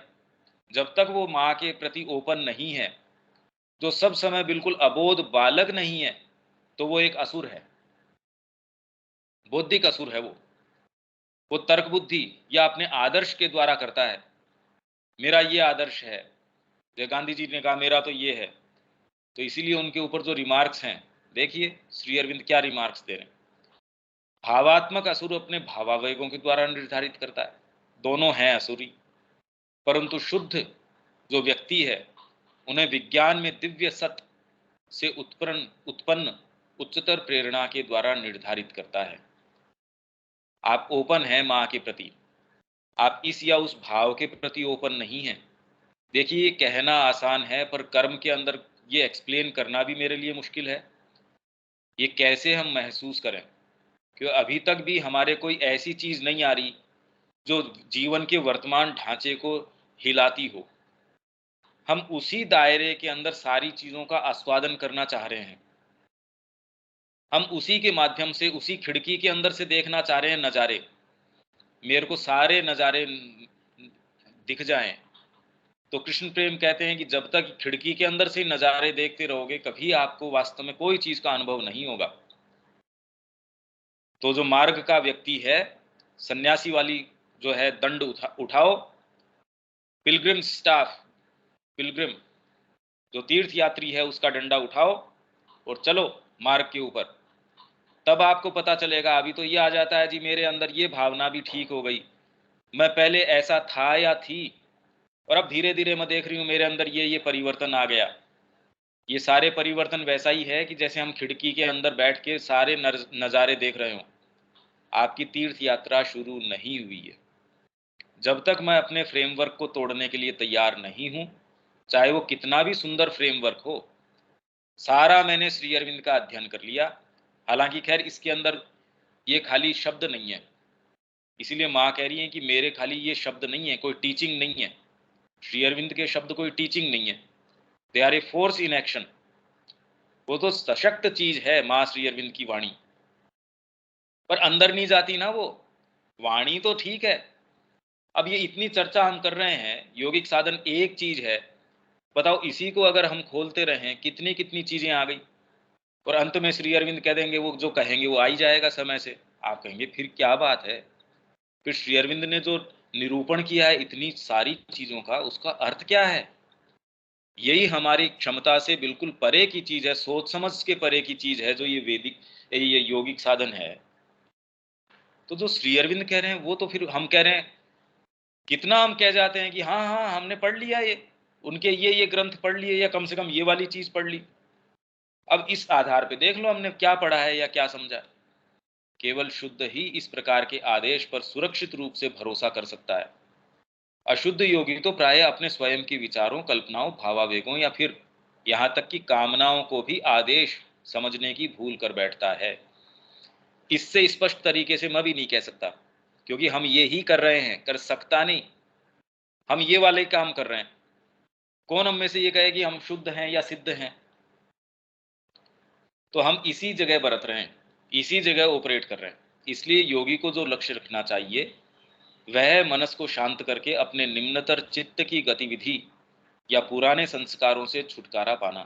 S1: जब तक वो माँ के प्रति ओपन नहीं है, जो सब समय बिल्कुल अबोध बालक नहीं है, तो वो एक असुर है, बौद्धिक असुर है वो तर्क बुद्धि या अपने आदर्श के द्वारा करता है। मेरा ये आदर्श है, जय गांधी जी ने कहा मेरा तो ये है, तो इसीलिए उनके ऊपर जो रिमार्क्स हैं, देखिए श्री अरविंद क्या रिमार्क्स दे रहे हैं। भावात्मक असुर अपने भावावेगों के द्वारा निर्धारित करता है, दोनों हैं असुरी, परंतु शुद्ध जो व्यक्ति है उन्हें विज्ञान में दिव्य सत्य से उत्पन्न उत्पन्न उच्चतर प्रेरणा के द्वारा निर्धारित करता है। आप ओपन हैं माँ के प्रति, आप इस या उस भाव के प्रति ओपन नहीं हैं। देखिए ये कहना आसान है पर कर्म के अंदर ये एक्सप्लेन करना भी मेरे लिए मुश्किल है। ये कैसे हम महसूस करें कि अभी तक भी हमारे कोई ऐसी चीज नहीं आ रही जो जीवन के वर्तमान ढांचे को हिलाती हो। हम उसी दायरे के अंदर सारी चीजों का आस्वादन करना चाह रहे हैं। हम उसी के माध्यम से उसी खिड़की के अंदर से देखना चाह रहे हैं नज़ारे। मेरे को सारे नज़ारे दिख जाएं। तो कृष्ण प्रेम कहते हैं कि जब तक खिड़की के अंदर से नज़ारे देखते रहोगे कभी आपको वास्तव में कोई चीज का अनुभव नहीं होगा। तो जो मार्ग का व्यक्ति है, सन्यासी वाली जो है दंड उठाओ, पिलग्रिम स्टाफ, पिलग्रिम जो तीर्थ यात्री है उसका डंडा उठाओ और चलो मार्ग के ऊपर। तब आपको पता चलेगा। अभी तो ये आ जाता है जी मेरे अंदर ये भावना भी ठीक हो गई, मैं पहले ऐसा था या थी और अब धीरे धीरे मैं देख रही हूँ मेरे अंदर ये परिवर्तन आ गया। ये सारे परिवर्तन वैसा ही है कि जैसे हम खिड़की के अंदर बैठ के सारे नज़ारे देख रहे हो। आपकी तीर्थ यात्रा शुरू नहीं हुई है जब तक मैं अपने फ्रेमवर्क को तोड़ने के लिए तैयार नहीं हूं, चाहे वो कितना भी सुंदर फ्रेमवर्क हो। सारा मैंने श्री अरविंद का अध्ययन कर लिया। हालांकि खैर इसके अंदर ये खाली शब्द नहीं है, इसीलिए माँ कह रही है कि मेरे खाली ये शब्द नहीं है, कोई टीचिंग नहीं है। श्री अरविंद के शब्द कोई टीचिंग नहीं है, they are a force in action. वो तो सशक्त चीज है माँ श्री अरविंद की वाणी, पर अंदर नहीं जाती ना वो। वाणी तो ठीक है। अब ये इतनी चर्चा हम कर रहे हैं, योगिक साधन एक चीज है, बताओ इसी को अगर हम खोलते रहें कितनी कितनी चीजें आ गई। और अंत में श्री अरविंद कह देंगे वो जो कहेंगे वो आ ही जाएगा समय से। आप कहेंगे फिर क्या बात है, फिर श्री अरविंद ने जो निरूपण किया है इतनी सारी चीजों का, उसका अर्थ क्या है? यही हमारी क्षमता से बिल्कुल परे की चीज है, सोच समझ के परे की चीज है, जो ये योगिक साधन है। तो जो श्री अरविंद कह रहे हैं वो तो फिर हम कह रहे हैं, कितना हम कह जाते हैं कि हाँ हाँ हमने पढ़ लिया, ये उनके ये ग्रंथ पढ़ लिए, या कम से कम ये वाली चीज पढ़ ली। अब इस आधार पे देख लो हमने क्या पढ़ा है या क्या समझा। केवल शुद्ध ही इस प्रकार के आदेश पर सुरक्षित रूप से भरोसा कर सकता है। अशुद्ध योगी तो प्राय अपने स्वयं के विचारों, कल्पनाओं, भावावेगों या फिर यहाँ तक कि कामनाओं को भी आदेश समझने की भूल कर बैठता है। इससे स्पष्ट तरीके से मैं भी नहीं कह सकता, क्योंकि हम ये ही कर रहे हैं, कर सकता नहीं। हम ये वाले ही काम कर रहे हैं। कौन हम में से ये कहे कि हम शुद्ध हैं या सिद्ध हैं? तो हम इसी जगह बरत रहे हैं, इसी जगह ऑपरेट कर रहे हैं। इसलिए योगी को जो लक्ष्य रखना चाहिए वह मनस को शांत करके अपने निम्नतर चित्त की गतिविधि या पुराने संस्कारों से छुटकारा पाना,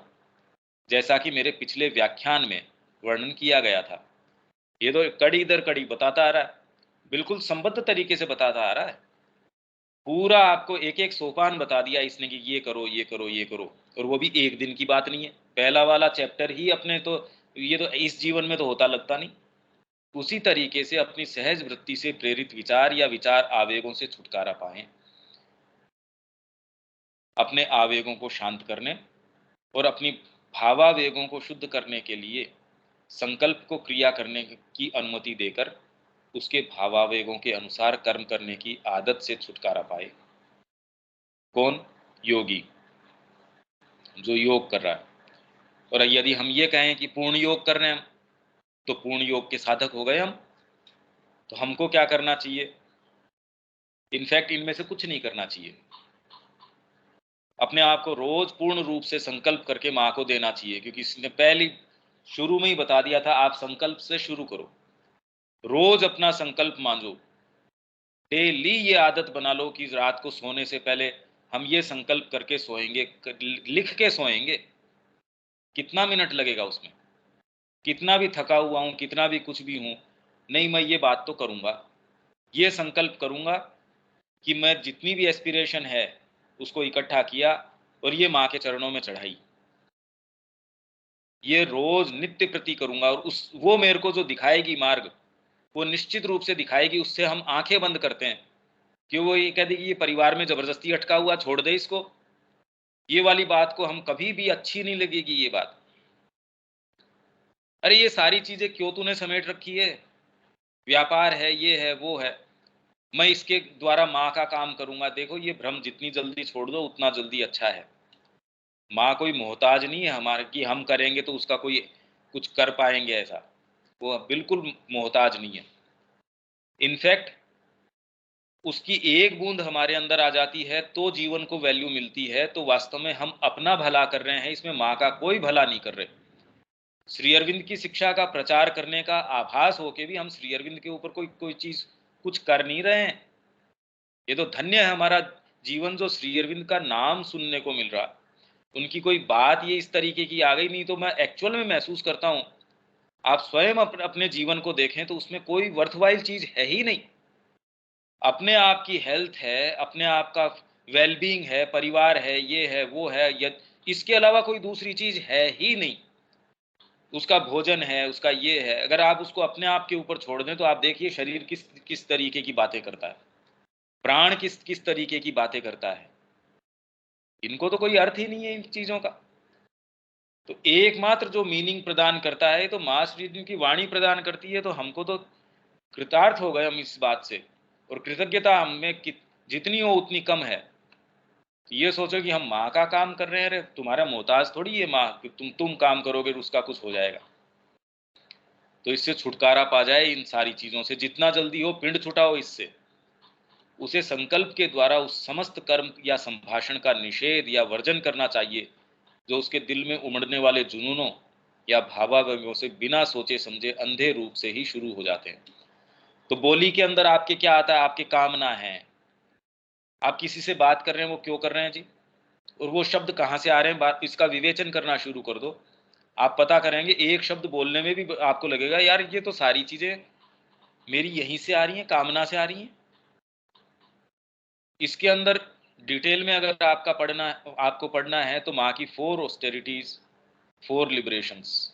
S1: जैसा कि मेरे पिछले व्याख्यान में वर्णन किया गया था। ये तो कड़ी दर कड़ी बताता आ रहा है, बिल्कुल संबद्ध तरीके से बताता आ रहा है। पूरा आपको एक एक सोपान बता दिया इसने कि ये करो ये करो ये करो, और वो भी एक दिन की बात नहीं है। पहला वाला चैप्टर ही अपने तो ये तो इस जीवन में तो होता लगता नहीं। उसी तरीके से अपनी सहज वृत्ति से प्रेरित विचार या विचार आवेगों से छुटकारा पाएं, अपने आवेगों को शांत करने और अपनी भावावेगों को शुद्ध करने के लिए संकल्प को क्रिया करने की अनुमति देकर उसके भावावेगों के अनुसार कर्म करने की आदत से छुटकारा पाए। कौन? योगी, जो योग कर रहा है। और यदि हम ये कहें कि पूर्ण योग कर रहे हैं हम, तो पूर्ण योग के साधक हो गए हम। तो हमको क्या करना चाहिए? इनफैक्ट इनमें से कुछ नहीं करना चाहिए। अपने आप को रोज पूर्ण रूप से संकल्प करके माँ को देना चाहिए, क्योंकि इसने पहले शुरू में ही बता दिया था, आप संकल्प से शुरू करो। रोज अपना संकल्प मांझो। डेली ये आदत बना लो कि रात को सोने से पहले हम ये संकल्प करके सोएंगे, लिख के सोएंगे। कितना मिनट लगेगा उसमें? कितना भी थका हुआ हूं, कितना भी कुछ भी हूं, नहीं मैं ये बात तो करूंगा, ये संकल्प करूंगा कि मैं जितनी भी एस्पिरेशन है उसको इकट्ठा किया और ये माँ के चरणों में चढ़ाई। ये रोज नित्य प्रति करूंगा, और उस वो मेरे को जो दिखाएगी मार्ग, वो निश्चित रूप से दिखाएगी। उससे हम आंखें बंद करते हैं कि वो ये कह देगी ये परिवार में जबरदस्ती अटका हुआ, छोड़ दे इसको। ये वाली बात को हम कभी भी अच्छी नहीं लगेगी ये बात। अरे ये सारी चीजें क्यों तूने समेट रखी है? व्यापार है, ये है, वो है, मैं इसके द्वारा माँ का काम करूंगा। देखो ये भ्रम जितनी जल्दी छोड़ दो उतना जल्दी अच्छा है। माँ कोई मोहताज नहीं है हमारे कि हम करेंगे तो उसका कोई कुछ कर पाएंगे, ऐसा वो बिल्कुल मोहताज नहीं है। इनफैक्ट उसकी एक बूंद हमारे अंदर आ जाती है तो जीवन को वैल्यू मिलती है। तो वास्तव में हम अपना भला कर रहे हैं, इसमें माँ का कोई भला नहीं कर रहे। श्री अरविंद की शिक्षा का प्रचार करने का आभास होके भी हम श्री अरविंद के ऊपर कोई कोई चीज कुछ कर नहीं रहे हैं। ये तो धन्य है हमारा जीवन जो श्री अरविंद का नाम सुनने को मिल रहा। उनकी कोई बात ये इस तरीके की आ गई, नहीं तो मैं एक्चुअल में महसूस करता हूँ, आप स्वयं अपने जीवन को देखें तो उसमें कोई वर्थवाइल चीज है ही नहीं। अपने आप की हेल्थ है, अपने आप का वेलबींग है, परिवार है, ये है, वो है, इसके अलावा कोई दूसरी चीज है ही नहीं। उसका भोजन है, उसका ये है। अगर आप उसको अपने आप के ऊपर छोड़ दें तो आप देखिए शरीर किस किस तरीके की बातें करता है, प्राण किस किस तरीके की बातें करता है। इनको तो कोई अर्थ ही नहीं है इन चीजों का। तो एकमात्र जो मीनिंग प्रदान करता है तो माँ श्री जी की वाणी प्रदान करती है। तो हमको तो कृतार्थ हो गए हम इस बात से, और कृतज्ञता हमें जितनी हो उतनी कम है। तो ये सोचो कि हम माँ का काम कर रहे हैं, अरे तुम्हारा मोहताज थोड़ी है माँ कि तुम काम करोगे तो उसका कुछ हो जाएगा। तो इससे छुटकारा पा जाए, इन सारी चीजों से जितना जल्दी हो पिंड छुटाओ इससे। उसे संकल्प के द्वारा उस समस्त कर्म या संभाषण का निषेध या वर्जन करना चाहिए जो उसके दिल में उमड़ने वाले जुनूनों या भावावेगों से बिना सोचे समझे अंधे रूप से ही शुरू हो जाते हैं। तो बोली के अंदर आपके क्या आता है? आपके कामना है। आप किसी से बात कर रहे हैं, वो क्यों कर रहे हैं जी, और वो शब्द कहाँ से आ रहे हैं, बात इसका विवेचन करना शुरू कर दो। आप पता करेंगे एक शब्द बोलने में भी आपको लगेगा यार ये तो सारी चीजें मेरी यहीं से आ रही हैं, कामना से आ रही हैं। इसके अंदर डिटेल में अगर आपको पढ़ना है तो माँ की 4 ऑस्टेरिटीज 4 लिबरेशंस,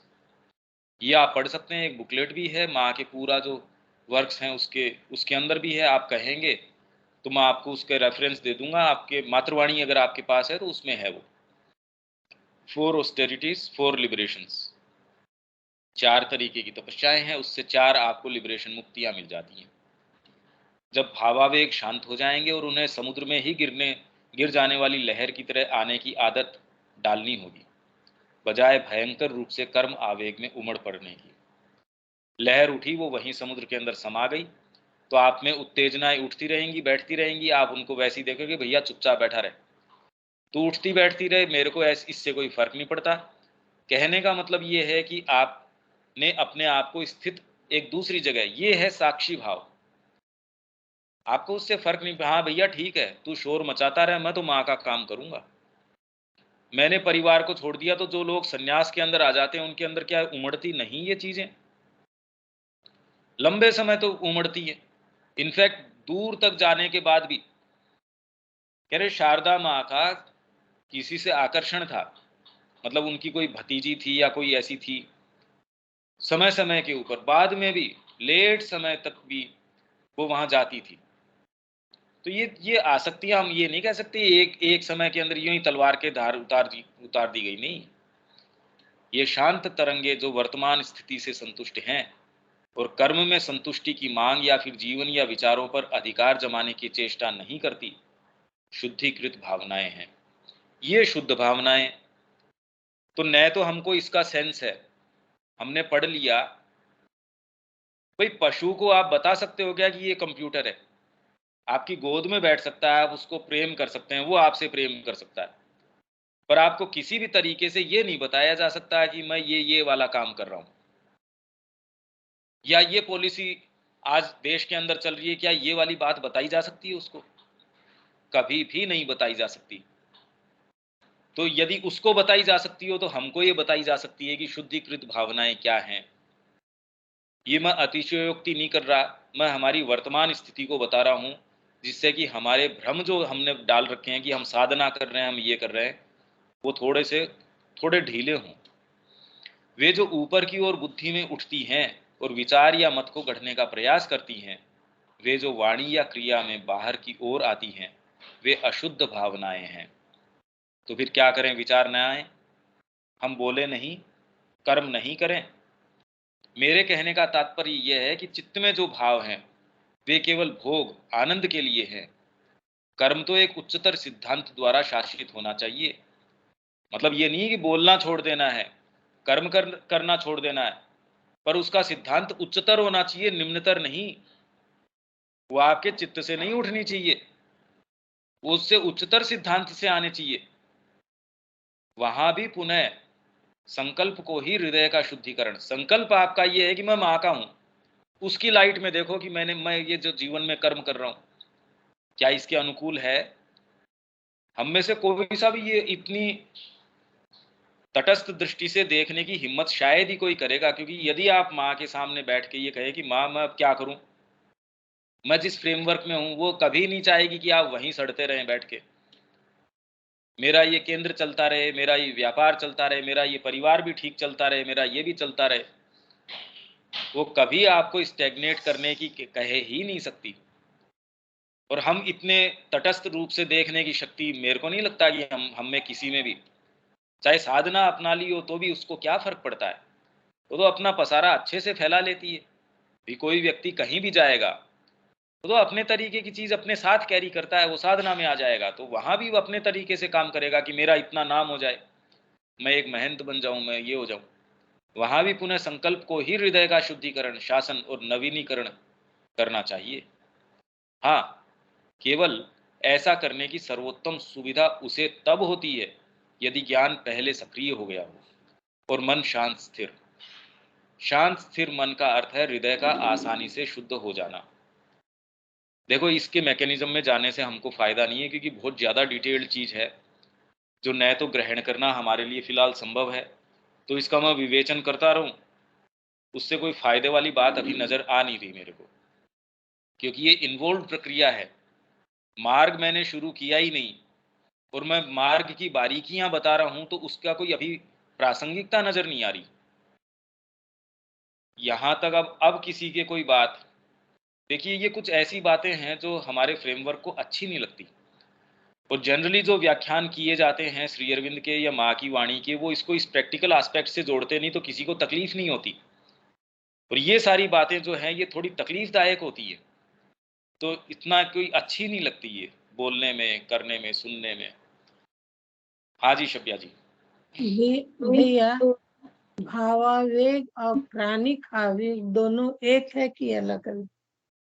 S1: ये आप पढ़ सकते हैं। एक बुकलेट भी है माँ के, पूरा जो वर्क्स हैं उसके उसके अंदर भी है। आप कहेंगे तो मैं आपको उसके रेफरेंस दे दूंगा, आपके मातृवाणी अगर आपके पास है तो उसमें है वो 4 ऑस्टेरिटीज 4 लिबरेशंस। 4 तरीके की तपस्याएं हैं, उससे 4 आपको लिबरेशन, मुक्तियां मिल जाती हैं। जब भावावेग शांत हो जाएंगे और उन्हें समुद्र में ही गिर जाने वाली लहर की तरह आने की आदत डालनी होगी, बजाय भयंकर रूप से कर्म आवेग में उमड़ पड़ने की। लहर उठी, वो वहीं समुद्र के अंदर समा गई, तो आप में उत्तेजनाएं उठती रहेंगी, बैठती रहेंगी। आप उनको वैसे ही देखोगे, भैया चुपचाप बैठा रहे, तो उठती बैठती रहे, मेरे को इससे कोई फर्क नहीं पड़ता। कहने का मतलब ये है कि आपने अपने आप को स्थित एक दूसरी जगह, ये है साक्षी भाव। आपको उससे फर्क नहीं, हाँ भैया ठीक है, तू शोर मचाता रहे, मैं तो माँ का काम करूंगा। मैंने परिवार को छोड़ दिया, तो जो लोग सन्यास के अंदर आ जाते हैं उनके अंदर क्या उमड़ती नहीं ये चीजें? लंबे समय तो उमड़ती है। इनफैक्ट दूर तक जाने के बाद भी कह रहे शारदा माँ का किसी से आकर्षण था, मतलब उनकी कोई भतीजी थी या कोई ऐसी थी, समय समय के ऊपर, बाद में भी लेट समय तक भी वो वहां जाती थी। तो ये आसक्तियां, हम ये नहीं कह सकते एक एक समय के अंदर यूं ही तलवार के धार उतार दी गई, नहीं। ये शांत तरंगे जो वर्तमान स्थिति से संतुष्ट हैं और कर्म में संतुष्टि की मांग या फिर जीवन या विचारों पर अधिकार जमाने की चेष्टा नहीं करती, शुद्धिकृत भावनाएं हैं। ये शुद्ध भावनाएं, तो न तो हमको इसका सेंस है, हमने पढ़ लिया। भाई पशु को आप बता सकते हो क्या कि ये कंप्यूटर है? आपकी गोद में बैठ सकता है, आप उसको प्रेम कर सकते हैं, वो आपसे प्रेम कर सकता है, पर आपको किसी भी तरीके से ये नहीं बताया जा सकता है कि मैं ये वाला काम कर रहा हूं, या ये पॉलिसी आज देश के अंदर चल रही है, क्या ये वाली बात बताई जा सकती है उसको? कभी भी नहीं बताई जा सकती। तो यदि उसको बताई जा सकती हो तो हमको ये बताई जा सकती है कि शुद्धिकृत भावनाएं क्या हैं। ये मैं अतिशयोक्ति नहीं कर रहा, मैं हमारी वर्तमान स्थिति को बता रहा हूं, जिससे कि हमारे भ्रम जो हमने डाल रखे हैं कि हम साधना कर रहे हैं, हम ये कर रहे हैं, वो थोड़े ढीले हों। वे जो ऊपर की ओर बुद्धि में उठती हैं और विचार या मत को गढ़ने का प्रयास करती हैं, वे जो वाणी या क्रिया में बाहर की ओर आती हैं, वे अशुद्ध भावनाएं हैं। तो फिर क्या करें? विचार न आए, हम बोले नहीं, कर्म नहीं करें। मेरे कहने का तात्पर्य यह है कि चित्त में जो भाव हैं वे केवल भोग आनंद के लिए हैं। कर्म तो एक उच्चतर सिद्धांत द्वारा शासित होना चाहिए। मतलब ये नहीं कि बोलना छोड़ देना है, करना छोड़ देना है, पर उसका सिद्धांत उच्चतर होना चाहिए, निम्नतर नहीं। वो आपके चित्त से नहीं उठनी चाहिए, वो उससे उच्चतर सिद्धांत से आने चाहिए। वहां भी पुनः संकल्प को ही हृदय का शुद्धिकरण। संकल्प आपका ये है कि मैं माँ का हूं, उसकी लाइट में देखो कि मैं ये जो जीवन में कर्म कर रहा हूं क्या इसके अनुकूल है? हम में से कोई सा भी ये इतनी तटस्थ दृष्टि से देखने की हिम्मत शायद ही कोई करेगा, क्योंकि यदि आप माँ के सामने बैठ के ये कहे कि माँ मैं अब क्या करूं, मैं जिस फ्रेमवर्क में हूं वो कभी नहीं चाहेगी कि आप वहीं सड़ते रहें बैठ के। मेरा ये केंद्र चलता रहे, मेरा ये व्यापार चलता रहे, मेरा ये परिवार भी ठीक चलता रहे, मेरा ये भी चलता रहे। वो कभी आपको स्टैग्नेट करने की कहे ही नहीं सकती। और हम इतने तटस्थ रूप से देखने की शक्ति मेरे को नहीं लगता कि हम में किसी में भी, चाहे साधना अपना ली हो तो भी उसको क्या फर्क पड़ता है। वो तो अपना पसारा अच्छे से फैला लेती है। भी कोई व्यक्ति कहीं भी जाएगा तो अपने तरीके की चीज अपने साथ कैरी करता है, वो साधना में आ जाएगा तो वहां भी वो अपने तरीके से काम करेगा कि मेरा इतना नाम हो जाए, मैं एक महंत बन जाऊं, मैं ये हो जाऊं। वहां भी पुनः संकल्प को ही हृदय का शुद्धिकरण, शासन और नवीनीकरण करना चाहिए। हाँ, केवल ऐसा करने की सर्वोत्तम सुविधा उसे तब होती है यदि ज्ञान पहले सक्रिय हो गया हो और मन शांत स्थिर। शांत स्थिर मन का अर्थ है हृदय का आसानी से शुद्ध हो जाना। देखो इसके मैकेनिज्म में जाने से हमको फायदा नहीं है, क्योंकि बहुत ज्यादा डिटेल्ड चीज है जो न तो ग्रहण करना हमारे लिए फिलहाल संभव है, तो इसका मैं विवेचन करता रहूं, उससे कोई फायदे वाली बात अभी नजर आ नहीं रही मेरे को, क्योंकि ये इन्वॉल्व प्रक्रिया है। मार्ग मैंने शुरू किया ही नहीं और मैं मार्ग की बारीकियां बता रहा हूं, तो उसका कोई अभी प्रासंगिकता नजर नहीं आ रही। यहां तक अब किसी के कोई बात, देखिए ये कुछ ऐसी बातें हैं जो हमारे फ्रेमवर्क को अच्छी नहीं लगती। और जनरली जो व्याख्यान किए जाते हैं श्री अरविंद के या माँ की वाणी के, वो इसको इस प्रैक्टिकल एस्पेक्ट से जोड़ते नहीं, तो किसी को तकलीफ नहीं होती। और ये सारी बातें जो हैं ये थोड़ी तकलीफदायक होती है, तो इतना कोई अच्छी नहीं लगती ये बोलने में, करने में, सुनने में। हाँ जी शब्या जी।
S3: भैया, भावावेग और प्राणिक आवेग दोनों एक है कि अलग अलग?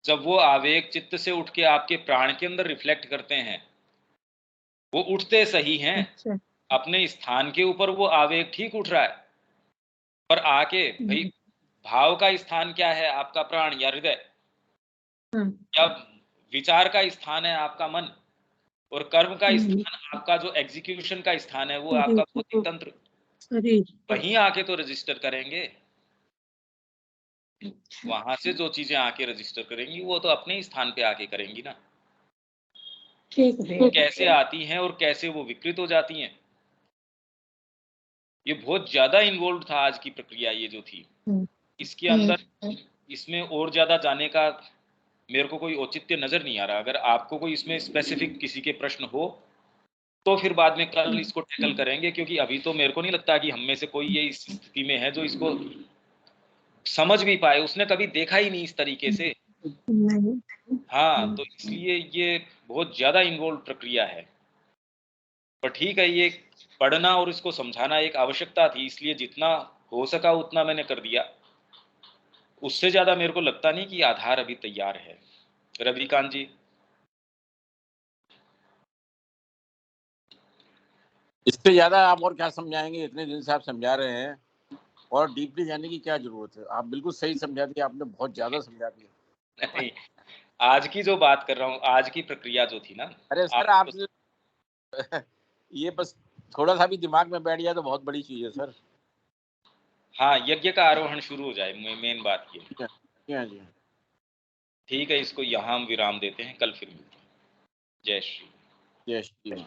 S1: जब वो आवेग चित्त से उठ के आपके प्राण के अंदर रिफ्लेक्ट करते हैं, वो उठते सही हैं।
S3: अच्छा।
S1: अपने स्थान के ऊपर वो आवेग ठीक उठ रहा है, पर आके भाई भाव का स्थान क्या है? आपका प्राण या हृदय, या विचार का स्थान है आपका मन, और कर्म का स्थान आपका जो एग्जीक्यूशन का स्थान है वो आपका बौद्धिक तंत्र। वहीं आके तो रजिस्टर करेंगे। वहां से जो चीजें आके रजिस्टर करेंगी वो तो अपने ही स्थान पे आके करेंगी ना।
S3: ठीक
S1: वो
S3: है।
S1: कैसे आती हैं और कैसे वो विकृत हो जाती हैं, ये बहुत ज्यादा इन्वॉल्व था आज की प्रक्रिया ये जो थी। इसके अंदर इसमें और ज्यादा जाने का मेरे को कोई औचित्य नजर नहीं आ रहा। अगर आपको कोई इसमें स्पेसिफिक किसी के प्रश्न हो तो फिर बाद में कल इसको टैकल करेंगे, क्योंकि अभी तो मेरे को नहीं लगता कि हम में से कोई ये इस स्थिति में है जो इसको समझ भी पाए। उसने कभी देखा ही नहीं इस तरीके से।
S3: नहीं।
S1: हाँ, तो इसलिए ये बहुत ज्यादा इन्वॉल्व प्रक्रिया है। पर ठीक है, ये पढ़ना और इसको समझाना एक आवश्यकता थी, इसलिए जितना हो सका उतना मैंने कर दिया। उससे ज्यादा मेरे को लगता नहीं कि आधार अभी तैयार है। रविकांत जी।
S4: इससे ज्यादा आप और क्या समझाएंगे? इतने दिन से आप समझा रहे हैं, और डीपली जाने की क्या जरूरत है? आप बिल्कुल सही समझा दिया, आपने बहुत ज्यादा समझा दिया।
S1: नहीं, आज की जो बात कर रहा हूँ, आज की प्रक्रिया जो थी ना।
S4: अरे सर, आप ये बस थोड़ा सा भी दिमाग में बैठ जाए तो बहुत बड़ी चीज है सर।
S1: हाँ, यज्ञ का आरोहण शुरू हो जाए, मेन बात ये।
S4: जी।
S1: ठीक है, इसको यहाँ हम विराम देते हैं, कल फिर मिलते हैं। जय श्री।
S4: जय श्री।